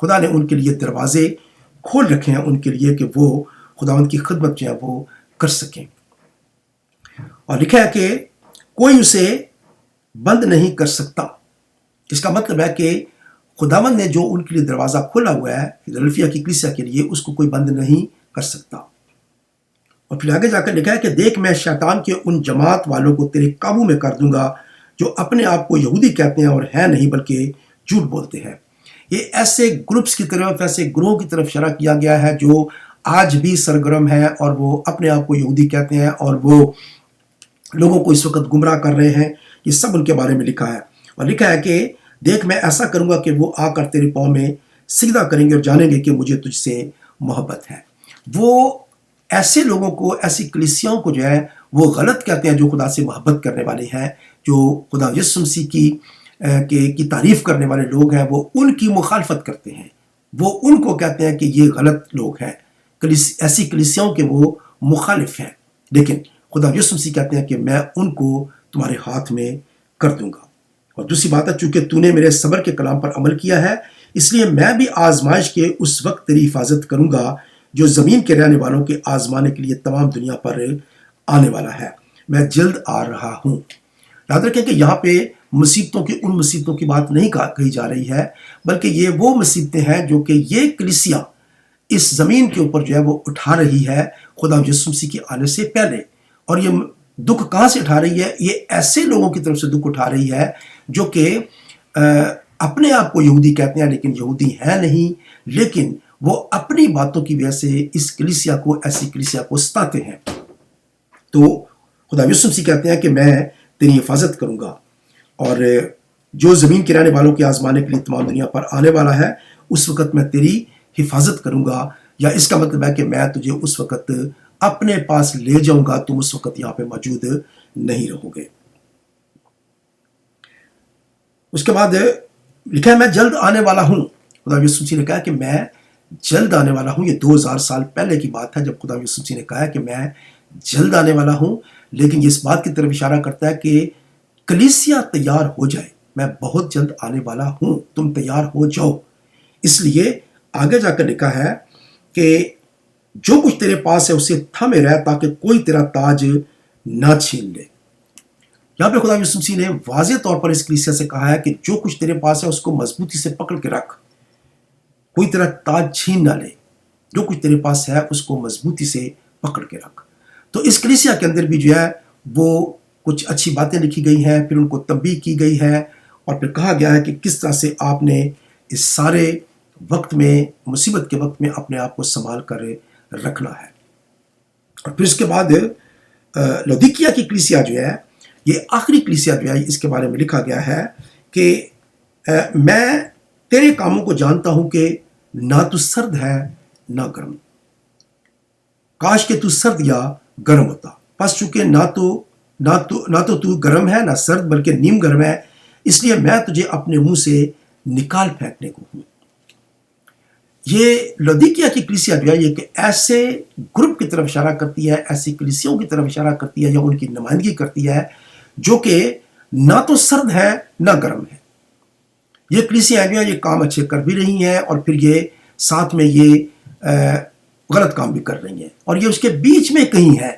خدا نے ان کے لیے دروازے کھول رکھے ہیں ان کے لیے کہ وہ خداوند کی خدمت جو ہے وہ کر سکیں، اور لکھا ہے کہ کوئی اسے بند نہیں کر سکتا۔ اس کا مطلب ہے کہ خداوند نے جو ان کے لیے دروازہ کھولا ہوا ہے فلادلفیا کی کلیسیا کے لیے، اس کو کوئی بند نہیں کر سکتا۔ اور پھر آگے جا کر لکھا ہے کہ دیکھ میں شیطان کے ان جماعت والوں کو تیرے قابو میں کر دوں گا جو اپنے آپ کو یہودی کہتے ہیں اور ہیں نہیں بلکہ جھوٹ بولتے ہیں۔ یہ ایسے گروپس کی طرف، ایسے گروہ کی طرف اشارہ کیا گیا ہے جو آج بھی سرگرم ہے اور وہ اپنے آپ کو یہودی کہتے ہیں اور وہ لوگوں کو اس وقت گمراہ کر رہے ہیں۔ یہ سب ان کے بارے میں لکھا ہے، اور لکھا ہے کہ دیکھ میں ایسا کروں گا کہ وہ آ کر تیرے پاؤں میں سجدہ کریں گے اور جانیں گے کہ مجھے تجھ سے محبت ہے۔ وہ ایسے لوگوں کو، ایسی کلیسیاؤں کو جو ہے وہ غلط کہتے ہیں جو خدا سے محبت کرنے والے ہیں، جو خدا یسوع مسیح کی تعریف کرنے والے لوگ ہیں، وہ ان کی مخالفت کرتے ہیں، وہ ان کو کہتے ہیں کہ یہ غلط لوگ ہیں، ایسی کلیسیاؤں کے وہ مخالف ہیں، لیکن خدا یسوع مسیح کہتے ہیں کہ میں ان کو تمہارے ہاتھ میں کر دوں گا۔ اور دوسری بات ہے، چونکہ تو نے میرے صبر کے کلام پر عمل کیا ہے، اس لیے میں بھی آزمائش کے اس وقت تیری حفاظت کروں گا جو زمین کے رہنے والوں کے آزمانے کے لیے تمام دنیا پر آنے والا ہے۔ میں جلد آ رہا ہوں۔ یاد رکھیں کہ یہاں پہ ان مصیبتوں کی بات نہیں کہی جا رہی ہے، بلکہ یہ وہ مصیبتیں ہیں جو کہ یہ کلیسیا اس زمین کے اوپر جو ہے وہ اٹھا رہی ہے خدا یسوع مسیح کے آنے سے پہلے۔ اور یہ دکھ کہاں سے اٹھا رہی ہے؟ یہ ایسے لوگوں کی طرف سے دکھ اٹھا رہی ہے جو کہ اپنے آپ کو یہودی کہتے ہیں لیکن یہودی ہیں نہیں، لیکن وہ اپنی باتوں کی وجہ سے اس کلیسیا کو، ایسی کلیسیا کو ستاتے ہیں۔ تو خدا یسوع مسیح کہتے ہیں کہ میں تیری حفاظت کروں گا، اور جو زمین کے رہنے والوں کے آزمانے کے لیے تمام دنیا پر آنے والا ہے، اس وقت میں تیری حفاظت کروں گا، یا اس کا مطلب ہے کہ میں تجھے اس وقت اپنے پاس لے جاؤں گا، تم اس وقت یہاں پہ موجود نہیں رہو گے۔ اس کے بعد لکھا ہے میں جلد آنے والا ہوں. خدا یسوع مسیح نے کہا کہ میں جلد آنے والا ہوں. یہ 2000 سال پہلے کی بات ہے جب خدا یسوع مسیح نے کہا کہ میں جلد آنے والا ہوں. لیکن یہ اس بات کی طرف اشارہ کرتا ہے کہ کلیسیا تیار ہو جائے. میں بہت جلد آنے والا ہوں, تم تیار ہو جاؤ. اس لیے آگے جا کر لکھا ہے کہ جو کچھ تیرے پاس ہے اسے تھامے رہ تاکہ کوئی تیرا تاج نہ چھین لے. یہاں پہ خدا یسوع مسیح نے واضح طور پر اس کلیسیا سے کہا ہے کہ جو کچھ تیرے پاس ہے اس کو مضبوطی سے پکڑ کے رکھ, کوئی تیرا تاج چھین نہ لے. جو کچھ تیرے پاس ہے اس کو مضبوطی سے پکڑ کے رکھ. تو اس کلیسیا کے اندر بھی جو ہے وہ کچھ اچھی باتیں لکھی گئی ہیں, پھر ان کو تنبیہ کی گئی ہے, اور پھر کہا گیا ہے کہ کس طرح سے آپ نے اس سارے وقت میں, مصیبت کے وقت میں اپنے آپ کو سنبھال کر رکھنا ہے. اور پھر اس کے بعد لودیکیا کی کلیسیا جو ہے, یہ آخری کلیسیا جو ہے, اس کے بارے میں لکھا گیا ہے کہ میں تیرے کاموں کو جانتا ہوں کہ نہ تو سرد ہے نہ گرم. کاش کہ تو سرد یا گرم ہوتا. پس چونکہ نہ تو گرم ہے نہ سرد بلکہ نیم گرم ہے, اس لیے میں تجھے اپنے منہ سے نکال پھینکنے کو ہوں. یہ لودیکیا کی کلیسیا جو ہے یہ کہ ایسے گروپ کی طرف اشارہ کرتی ہے, ایسی کلیسیوں کی طرف اشارہ کرتی ہے یا ان کی نمائندگی کرتی ہے جو کہ نہ تو سرد ہے نہ گرم ہے. یہ کلیسیاں جو ہیں یہ کام اچھے کر بھی رہی ہیں اور پھر یہ ساتھ میں یہ غلط کام بھی کر رہی ہیں, اور یہ اس کے بیچ میں کہیں ہے.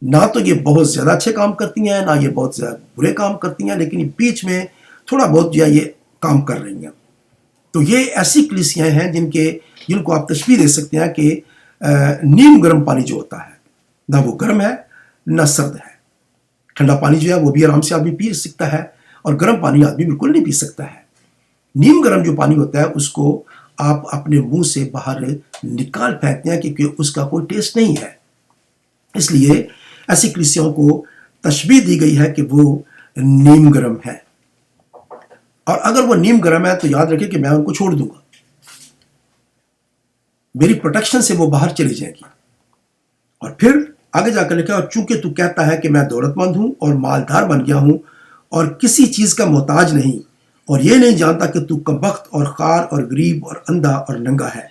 نہ تو یہ بہت زیادہ اچھے کام کرتی ہیں نہ یہ بہت زیادہ برے کام کرتی ہیں, لیکن بیچ میں تھوڑا بہت جو ہے یہ کام کر رہی ہیں. تو یہ ایسی کلیسیاں ہیں جن کو آپ تشبیہ دے سکتے ہیں کہ نیم گرم پانی جو ہوتا ہے, نہ وہ گرم ہے نہ سرد ہے. ٹھنڈا پانی جو ہے وہ بھی آرام سے آدمی پی سکتا ہے, اور گرم پانی آدمی بالکل نہیں پی سکتا ہے. نیم گرم جو پانی ہوتا ہے اس کو آپ اپنے منہ سے باہر نکال پھینکتے ہیں کیونکہ اس کا کوئی ٹیسٹ نہیں ہے. اس لیے ایسی کلیسیوں کو تشبیہ دی گئی ہے کہ وہ نیم گرم ہے. اور اگر وہ نیم گرم ہے تو یاد رکھیں کہ میں ان کو چھوڑ دوں گا, میری پروٹیکشن سے وہ باہر چلی جائے گی. اور پھر آگے جا کر لکھا اور چونکہ تو کہتا ہے کہ میں دولت مند ہوں اور مالدار بن گیا ہوں اور کسی چیز کا محتاج نہیں, اور یہ نہیں جانتا کہ تو کمبخت اور خوار اور غریب اور اندھا اور ننگا ہے,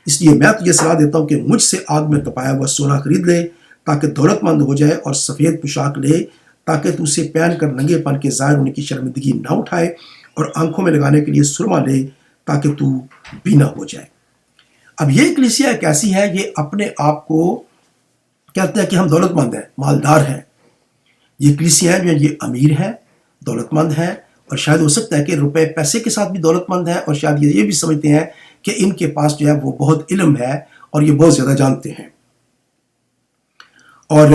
اس لیے میں تجھے صلاح دیتا ہوں کہ مجھ سے آگ میں تپایا ہوا سونا خرید لے تاکہ دولت مند ہو جائے, اور سفید پوشاک لے تاکہ تو اسے پہن کر ننگے پن کے ظاہر ہونے کی شرمندگی نہ اٹھائے, اور آنکھوں میں لگانے کے لیے سرما لے تاکہ تو بینا ہو جائے. اب یہ کلیسیا ایک ایسی ہے, یہ اپنے آپ کو کہتے ہیں کہ ہم دولت مند ہیں, مالدار ہیں. یہ کلیسیا ہیں جو یہ امیر ہیں, دولت مند ہیں, اور شاید ہو سکتا ہے کہ روپے پیسے کے ساتھ بھی دولت مند ہیں, اور شاید یہ بھی سمجھتے ہیں کہ ان کے پاس جو ہے وہ بہت علم ہے اور یہ بہت زیادہ جانتے ہیں, اور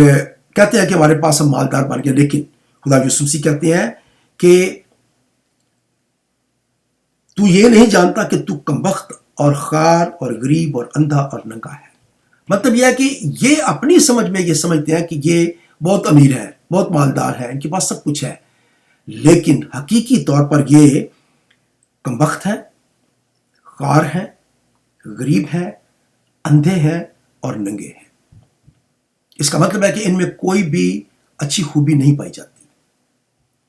کہتے ہیں کہ ہمارے پاس ہم مالدار بن گئے. لیکن خدا یسوع مسیح کہتے ہیں کہ تو یہ نہیں جانتا کہ تو کمبخت اور خوار اور غریب اور اندھا اور ننگا ہے. مطلب یہ ہے کہ یہ اپنی سمجھ میں یہ سمجھتے ہیں کہ یہ بہت امیر ہے, بہت مالدار ہے, ان کے پاس سب کچھ ہے, لیکن حقیقی طور پر یہ کمبخت ہیں, خوار ہیں, غریب ہیں, اندھے ہیں اور ننگے ہیں. اس کا مطلب ہے کہ ان میں کوئی بھی اچھی خوبی نہیں پائی جاتی.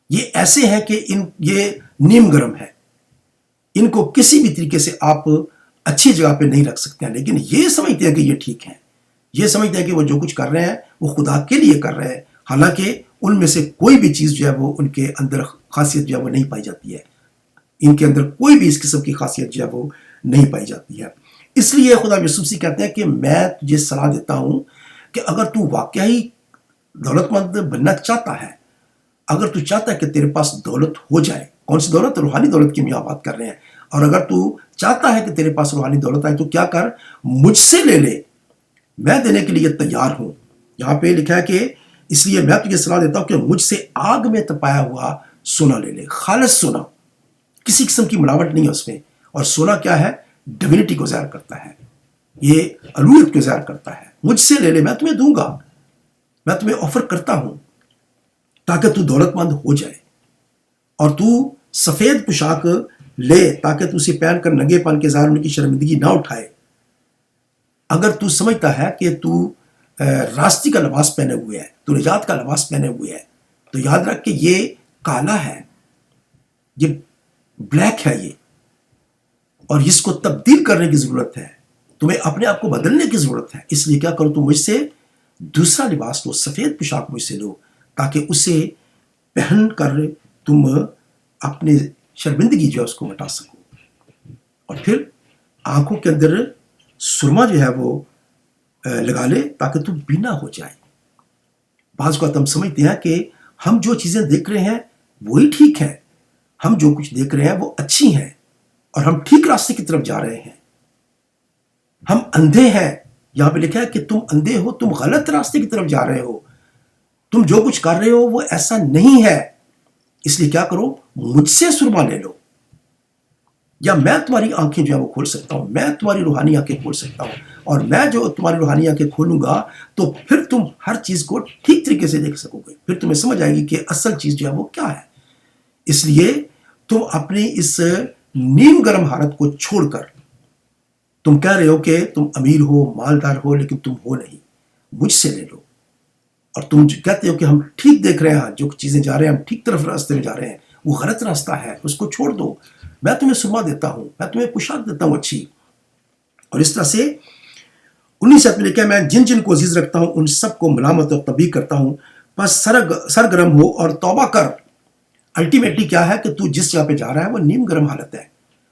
یہ ایسے ہیں کہ یہ نیم گرم ہے, ان کو کسی بھی طریقے سے آپ اچھی جگہ پہ نہیں رکھ سکتے ہیں, لیکن یہ سمجھتے ہیں کہ یہ ٹھیک ہیں, یہ سمجھتے ہیں کہ وہ جو کچھ کر رہے ہیں وہ خدا کے لیے کر رہے ہیں, حالانکہ ان میں سے کوئی بھی چیز جو ہے وہ ان کے اندر خاصیت جو ہے وہ نہیں پائی جاتی ہے. ان کے اندر کوئی بھی اس قسم کی خاصیت جو ہے وہ نہیں پائی جاتی ہے. اس لیے خدا یسوع مسیح کہتے ہیں کہ میں تجھے صلاح دیتا ہوں کہ اگر تو واقعی دولت مند بننا چاہتا ہے, اگر تو چاہتا ہے کہ تیرے پاس دولت ہو جائے, کون سی دولت؟ روحانی دولت کی ہم بات کر رہے ہیں. اور اگر تو چاہتا ہے کہ تیرے پاس روحانی دولت آئے تو کیا کر, مجھ سے لے لے, میں دینے کے لیے تیار ہوں. یہاں پہ لکھا ہے کہ اس لیے میں تجھے صلاح دیتا ہوں کہ مجھ سے آگ میں تپایا ہوا سونا لے لے, خالص سونا, کسی قسم کی ملاوٹ نہیں ہے اس میں. اور سونا کیا ہے؟ ڈیوینٹی کو ظاہر کرتا ہے, یہ الوہیت کو ظاہر کرتا ہے. مجھ سے لے لے, میں تمہیں دوں گا, میں تمہیں آفر کرتا ہوں تاکہ تو دولت مند ہو جائے, اور تو سفید پوشاک لے تاکہ تو اسے پہن کر ننگے پن کے ظاہر ہونے کی شرمندگی نہ اٹھائے. اگر تو سمجھتا ہے کہ تو راستی کا لباس پہنے ہوئے ہے, تو نجات کا لباس پہنے ہوئے ہے, تو یاد رکھ کہ یہ کالا ہے, یہ بلیک ہے یہ، اور اس کو تبدیل کرنے کی ضرورت ہے، تمہیں اپنے آپ کو بدلنے کی ضرورت ہے۔ اس لیے کیا کرو، تم مجھ سے دوسرا لباس لو، سفید پوشاک مجھ سے لو، تاکہ اسے پہن کر تم اپنے شرمندگی جو ہے اس کو مٹا سکو، اور پھر آنکھوں کے اندر سرما جو ہے وہ لگا لے تاکہ تم بینا ہو جائے۔ بعض اوقات ہم سمجھتے ہیں کہ ہم جو چیزیں دیکھ رہے ہیں وہی ٹھیک ہے، ہم جو کچھ دیکھ رہے ہیں وہ اچھی ہیں، اور ہم ٹھیک راستے کی طرف جا رہے ہیں۔ ہم اندھے ہیں، یہاں پہ لکھا ہے کہ تم اندھے ہو، تم غلط راستے کی طرف جا رہے ہو، تم جو کچھ کر رہے ہو وہ ایسا نہیں ہے۔ اس لیے کیا کرو، مجھ سے سرما لے لو، یا میں تمہاری آنکھیں جو ہے وہ کھول سکتا ہوں، میں تمہاری روحانی آنکھیں کھول سکتا ہوں، اور میں جو تمہاری روحانی آنکھیں کھولوں گا تو پھر تم ہر چیز کو ٹھیک طریقے سے دیکھ سکو گے، پھر تمہیں سمجھ آئے گی کہ اصل چیز جو ہے وہ کیا ہے۔ اس لیے تم اپنی اس نیم گرم حالت کو چھوڑ کر، تم کہہ رہے ہو کہ تم امیر ہو، مالدار ہو، لیکن تم ہو نہیں، مجھ سے لے لو۔ اور تم جو کہتے ہو کہ ہم ٹھیک دیکھ رہے ہیں، جو چیزیں جا رہے ہیں ہم ٹھیک طرف راستے میں جا رہے ہیں، وہ غلط راستہ ہے، اس کو چھوڑ دو، میں تمہیں سرما دیتا ہوں، میں تمہیں پوشاک دیتا ہوں اچھی۔ اور اس طرح سے 19 میں لکھا ہے، میں جن جن کو عزیز رکھتا ہوں ان سب کو ملامت اور تنبیہ کرتا ہوں، بس سرگرم ہو اور توبہ کر۔ الٹیمیٹلی کیا ہے کہ تو جس جگہ پہ جا رہا ہے وہ نیم گرم حالت ہے،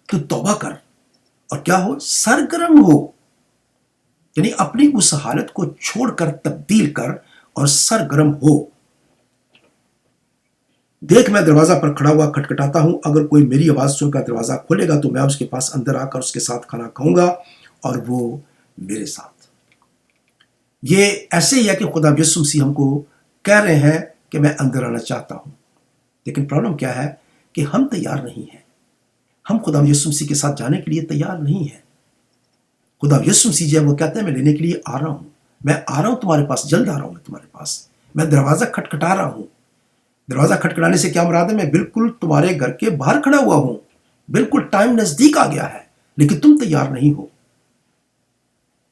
تو توبہ کر اور کیا ہو، سرگرم ہو، یعنی اپنی اس حالت کو چھوڑ کر تبدیل کر اور سرگرم ہو۔ دیکھ میں دروازہ پر کھڑا ہوا کھٹکھٹاتا ہوں، اگر کوئی میری آواز سن کر دروازہ کھولے گا تو میں اس کے پاس اندر آ کر اس کے ساتھ کھانا کھاؤں گا اور وہ میرے ساتھ۔ یہ ایسے ہی ہے کہ خدا یسوع مسیح ہم کو کہہ رہے ہیں کہ میں اندر آنا چاہتا ہوں، لیکن پرابلم کیا ہے کہ ہم تیار نہیں ہیں، ہم خدا یسوع مسیح کے ساتھ جانے کے لیے تیار نہیں ہیں۔ خدا یسوع مسیح جو ہے وہ کہتے ہیں میں لینے کے لیے آ رہا ہوں، میں آ رہا ہوں تمہارے پاس، جلد آ رہا ہوں میں تمہارے پاس، میں دروازہ کھٹکھٹا رہا ہوں۔ دروازہ کھٹکھٹانے سے کیا مراد ہے؟ میں بالکل تمہارے گھر کے باہر کھڑا ہوا ہوں، بالکل ٹائم نزدیک آ گیا ہے، لیکن تم تیار نہیں ہو۔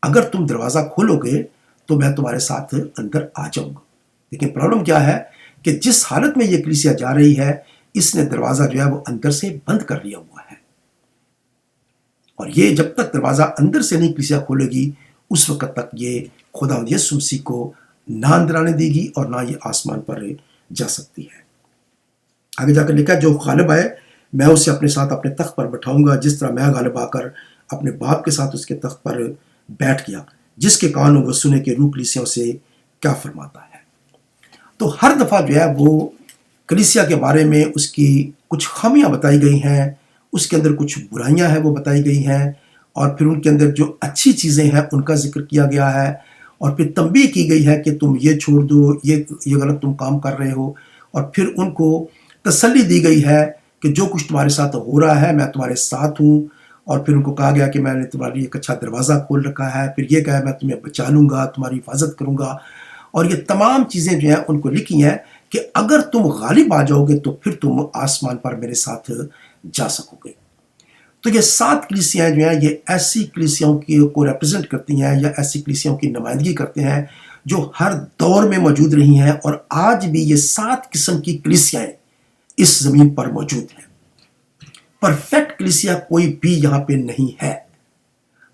اگر تم دروازہ کھولو گے تو میں تمہارے ساتھ اندر آ جاؤں گا، لیکن پرابلم کیا ہے کہ جس حالت میں یہ کلیسیا جا رہی ہے، اس نے دروازہ جو ہے وہ اندر سے بند کر لیا ہوا ہے، اور یہ جب تک دروازہ اندر سے نہیں کلیسیا کھولے گی اس وقت تک یہ خدا یسوع مسیح کو نہ اندر آنے دے گی اور نہ یہ آسمان پر جا سکتی ہے۔ آگے جا کر لکھا، جو غالب آئے میں اسے اپنے ساتھ اپنے تخت پر بٹھاؤں گا، جس طرح میں غالب آ کر اپنے باپ کے ساتھ اس کے تخت پر بیٹھ گیا۔ جس کے کان وہ سنے کہ روح کلیسیوں سے کیا فرماتا ہے۔ تو ہر دفعہ جو ہے وہ کلیسیا کے بارے میں اس کی کچھ خامیاں بتائی گئی ہیں، اس کے اندر کچھ برائیاں ہیں وہ بتائی گئی ہیں، اور پھر ان کے اندر جو اچھی چیزیں ہیں ان کا ذکر کیا گیا ہے، اور پھر تنبیہ کی گئی ہے کہ تم یہ چھوڑ دو، یہ غلط تم کام کر رہے ہو، اور پھر ان کو تسلی دی گئی ہے کہ جو کچھ تمہارے ساتھ ہو رہا ہے میں تمہارے ساتھ ہوں، اور پھر ان کو کہا گیا کہ میں نے تمہارے لیے ایک اچھا دروازہ کھول رکھا ہے، پھر یہ کہا میں تمہیں بچا لوں گا، تمہاری حفاظت کروں گا، اور یہ تمام چیزیں جو ہیں ان کو لکھی ہیں کہ اگر تم غالب آ جاؤ گے تو پھر تم آسمان پر میرے ساتھ جا سکو گے۔ تو یہ 7 کلیسیاں جو ہیں یہ ایسی کلیسیاں کو ریپرزنٹ کرتی ہیں، یا ایسی کلیسیاں کی نمائندگی کرتے ہیں جو ہر دور میں موجود رہی ہیں، اور آج بھی یہ 7 قسم کی کلیسیاں اس زمین پر موجود ہیں۔ پرفیکٹ کلیسیا کوئی بھی یہاں پہ نہیں ہے۔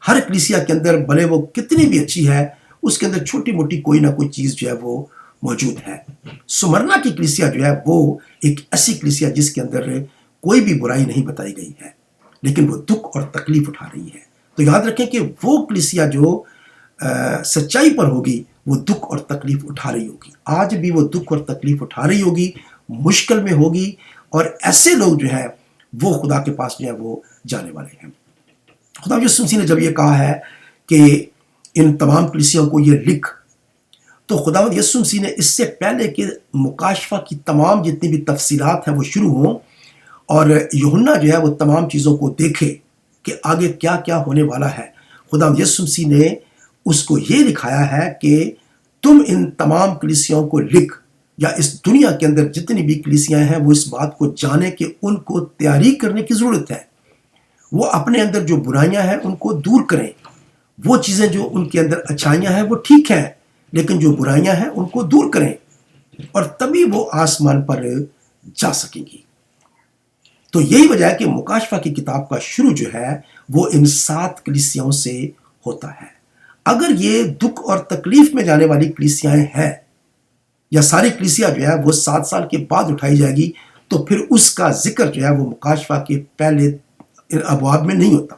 ہر کلیسیا کے اندر بھلے وہ کتنی بھی اچھی ہے، اس کے اندر چھوٹی موٹی کوئی نہ کوئی چیز جو ہے وہ موجود ہے۔ سمرنا کی کلیسیا جو ہے وہ ایک ایسی کلیسیا جس کے اندر کوئی بھی برائی نہیں بتائی گئی ہے، لیکن وہ دکھ اور تکلیف اٹھا رہی ہے۔ تو یاد رکھیں کہ وہ کلیسیا جو سچائی پر ہوگی وہ دکھ اور تکلیف اٹھا رہی ہوگی، آج بھی وہ دکھ اور تکلیف اٹھا رہی ہوگی، مشکل میں ہوگی، اور ایسے لوگ جو ہیں وہ خدا کے پاس جو ہے وہ جانے والے ہیں۔ خدا یسوع مسیح نے جب یہ کہا ہے کہ ان تمام کلیسیوں کو یہ لکھ، تو خدا یسوع مسیح نے اس سے پہلے کہ مکاشفہ کی تمام جتنی بھی تفصیلات ہیں وہ شروع ہوں، اور یوحنا جو ہے وہ تمام چیزوں کو دیکھے کہ آگے کیا کیا ہونے والا ہے، خدا یسوع مسیح نے اس کو یہ لکھایا ہے کہ تم ان تمام کلیسیوں کو لکھ، یا اس دنیا کے اندر جتنی بھی کلیسیاں ہیں وہ اس بات کو جانے کہ ان کو تیاری کرنے کی ضرورت ہے، وہ اپنے اندر جو برائیاں ہیں ان کو دور کریں، وہ چیزیں جو ان کے اندر اچھائیاں ہیں وہ ٹھیک ہیں، لیکن جو برائیاں ہیں ان کو دور کریں، اور تبھی وہ آسمان پر جا سکیں گی۔ تو یہی وجہ ہے کہ مکاشفہ کی کتاب کا شروع جو ہے وہ ان 7 کلیسیاؤں سے ہوتا ہے۔ اگر یہ دکھ اور تکلیف میں جانے والی کلیسیاں ہیں یا ساری کلیسیا جو ہے وہ 7 سال کے بعد اٹھائی جائے گی، تو پھر اس کا ذکر جو ہے وہ مکاشفہ کے پہلے ابواب میں نہیں ہوتا،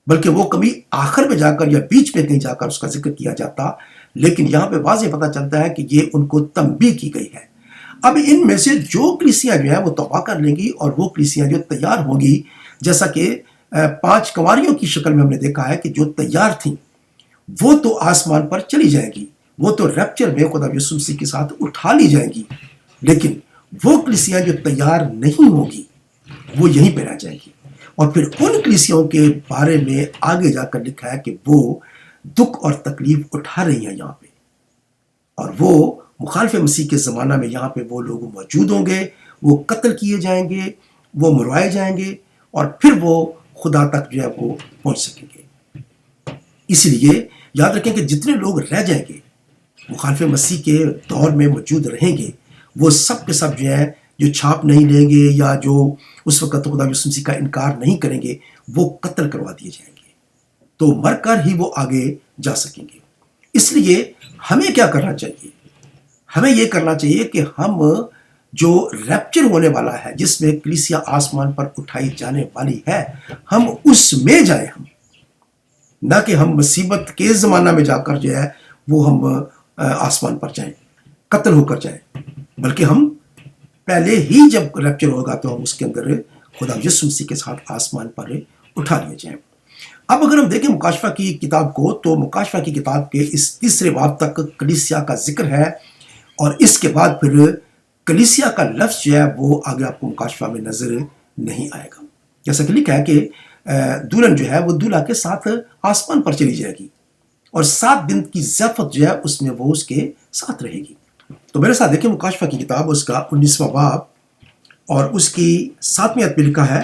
بلکہ وہ کبھی آخر میں جا کر یا بیچ میں کہیں جا کر اس کا ذکر کیا جاتا۔ لیکن یہاں پہ واضح پتہ چلتا ہے کہ یہ ان کو تنبیہ کی گئی ہے۔ اب ان میں سے جو کلیسیاں جو ہیں وہ توبہ کر لیں گی اور وہ کلیسیاں جو تیار ہوں گی، جیسا کہ 5 کنواریوں کی شکل میں ہم نے دیکھا ہے کہ جو تیار تھیں وہ تو آسمان پر چلی جائیں گی، وہ تو ریپچر میں خدا یسوع مسیح کے ساتھ اٹھا لی جائیں گی، لیکن وہ کلیسیاں جو تیار نہیں ہوگی وہ یہیں پہ رہ جائیں گی۔ اور پھر ان کلیسیوں کے بارے میں آگے جا کر لکھا ہے کہ وہ دکھ اور تکلیف اٹھا رہی ہیں یہاں پہ، اور وہ مخالف مسیح کے زمانہ میں یہاں پہ وہ لوگ موجود ہوں گے، وہ قتل کیے جائیں گے، وہ مروائے جائیں گے، اور پھر وہ خدا تک جو ہے وہ پہنچ سکیں گے۔ اس لیے یاد رکھیں کہ جتنے لوگ رہ جائیں گے مخالف مسیح کے دور میں موجود رہیں گے، وہ سب کے سب جو ہے جو چھاپ نہیں لیں گے یا جو اس وقت خدا یسوع مسیح کا انکار نہیں کریں گے، وہ قتل کروا دیے جائیں گے، تو مر کر ہی وہ آگے جا سکیں گے۔ اس لیے ہمیں کیا کرنا چاہیے؟ ہمیں یہ کرنا چاہیے کہ ہم جو ریپچر ہونے والا ہے، جس میں کلیسیا آسمان پر اٹھائی جانے والی ہے، ہم اس میں جائیں، ہم نہ کہ ہم مصیبت کے زمانہ میں جا کر جو ہے وہ ہم آسمان پر جائیں، قتل ہو کر جائیں، بلکہ ہم پہلے ہی جب ریپچر ہوگا تو ہم اس کے اندر خدا یسوع مسیح کے ساتھ آسمان پر اٹھا لیے جائیں۔ اب اگر ہم دیکھیں مکاشفہ کی کتاب کو، تو مکاشفہ کی کتاب کے اس 3 باب تک کلیسیا کا ذکر ہے، اور اس کے بعد پھر کلیسیا کا لفظ جو ہے وہ آگے آپ کو مکاشفہ میں نظر نہیں آئے گا۔ جیسا کہ لکھا ہے کہ دلہن جو ہے وہ دولہا کے ساتھ آسمان پر چلی جائے گی، اور 7 دن کی ضیافت جو ہے اس میں وہ اس کے ساتھ رہے گی۔ تو میرے ساتھ دیکھیں مکاشفہ کی کتاب، اس کا 19واں باب اور اس کی 7ویں آیت پہ لکھا ہے،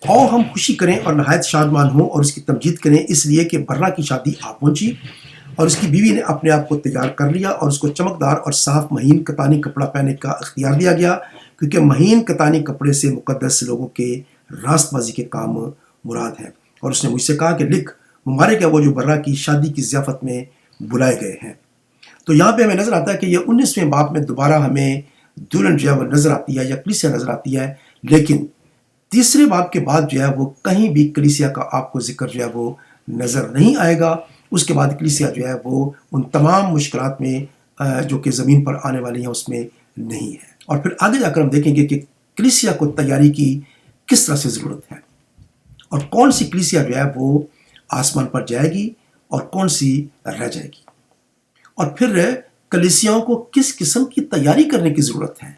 اور ہم خوشی کریں اور نہایت شادمان ہوں اور اس کی تمجید کریں، اس لیے کہ برا کی شادی آ پہنچی اور اس کی بیوی نے اپنے آپ کو تیار کر لیا، اور اس کو چمکدار اور صاف مہین کتانی کپڑا پہننے کا اختیار دیا گیا، کیونکہ مہین کتانی کپڑے سے مقدس لوگوں کے راست بازی کے کام مراد ہیں۔ اور اس نے مجھ سے کہا کہ لکھ، مبارک ہے وہ جو برا کی شادی کی ضیافت میں بلائے گئے ہیں۔ تو یہاں پہ ہمیں نظر آتا ہے کہ یہ 19ویں باب میں دوبارہ ہمیں دلہن جو ہے وہ نظر آتی ہے یا کلیسیا نظر آتی ہے، لیکن 3 باب کے بعد جو ہے وہ کہیں بھی کلیسیا کا آپ کو ذکر جو ہے وہ نظر نہیں آئے گا۔ اس کے بعد کلیسیا جو ہے وہ ان تمام مشکلات میں جو کہ زمین پر آنے والی ہیں اس میں نہیں ہے۔ اور پھر آگے جا کر ہم دیکھیں گے کہ کلیسیا کو تیاری کی کس طرح سے ضرورت ہے، اور کون سی کلیسیا جو ہے وہ آسمان پر جائے گی اور کون سی رہ جائے گی، اور پھر کلیسیاؤں کو کس قسم کی تیاری کرنے کی ضرورت ہے۔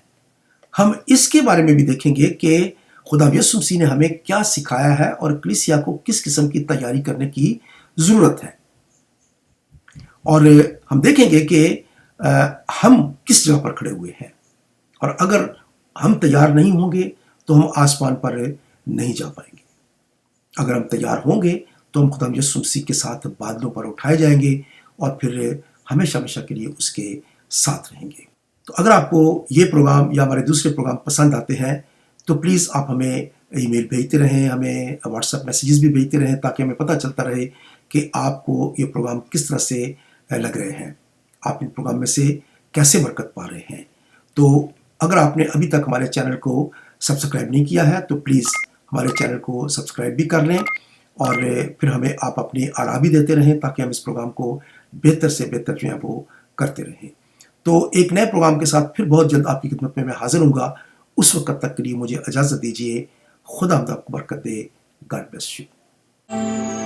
ہم اس کے بارے میں بھی دیکھیں گے کہ خدا یسوع مسیح نے ہمیں کیا سکھایا ہے اور کلیسیا کو کس قسم کی تیاری کرنے کی ضرورت ہے، اور ہم دیکھیں گے کہ ہم کس جگہ پر کھڑے ہوئے ہیں، اور اگر ہم تیار نہیں ہوں گے تو ہم آسمان پر نہیں جا پائیں گے۔ اگر ہم تیار ہوں گے تو ہم خدا یسوع مسیح کے ساتھ بادلوں پر اٹھائے جائیں گے، اور پھر ہمیشہ ہمیشہ کے لیے اس کے ساتھ رہیں گے۔ تو اگر آپ کو یہ پروگرام یا ہمارے دوسرے پروگرام پسند آتے ہیں تو پلیز آپ ہمیں ای میل بھیجتے رہیں، ہمیں واٹس ایپ میسیجز بھی بھیجتے رہیں، تاکہ ہمیں پتہ چلتا رہے کہ آپ کو یہ پروگرام کس طرح سے لگ رہے ہیں، آپ ان پروگرام میں سے کیسے برکت پا رہے ہیں۔ تو اگر آپ نے ابھی تک ہمارے چینل کو سبسکرائب نہیں کیا ہے تو پلیز ہمارے چینل کو سبسکرائب بھی کر لیں، اور پھر ہمیں آپ اپنی آراء بھی دیتے رہیں، تاکہ ہم اس پروگرام کو بہتر سے بہتر جو ہے وہ کرتے رہیں۔ تو ایک نئے پروگرام کے ساتھ پھر بہت جلد آپ کی خدمت میں حاضر ہوں گا۔ اس وقت تک کے لیے مجھے اجازت دیجیے۔ خدا آپ کو برکت دے۔ God bless you.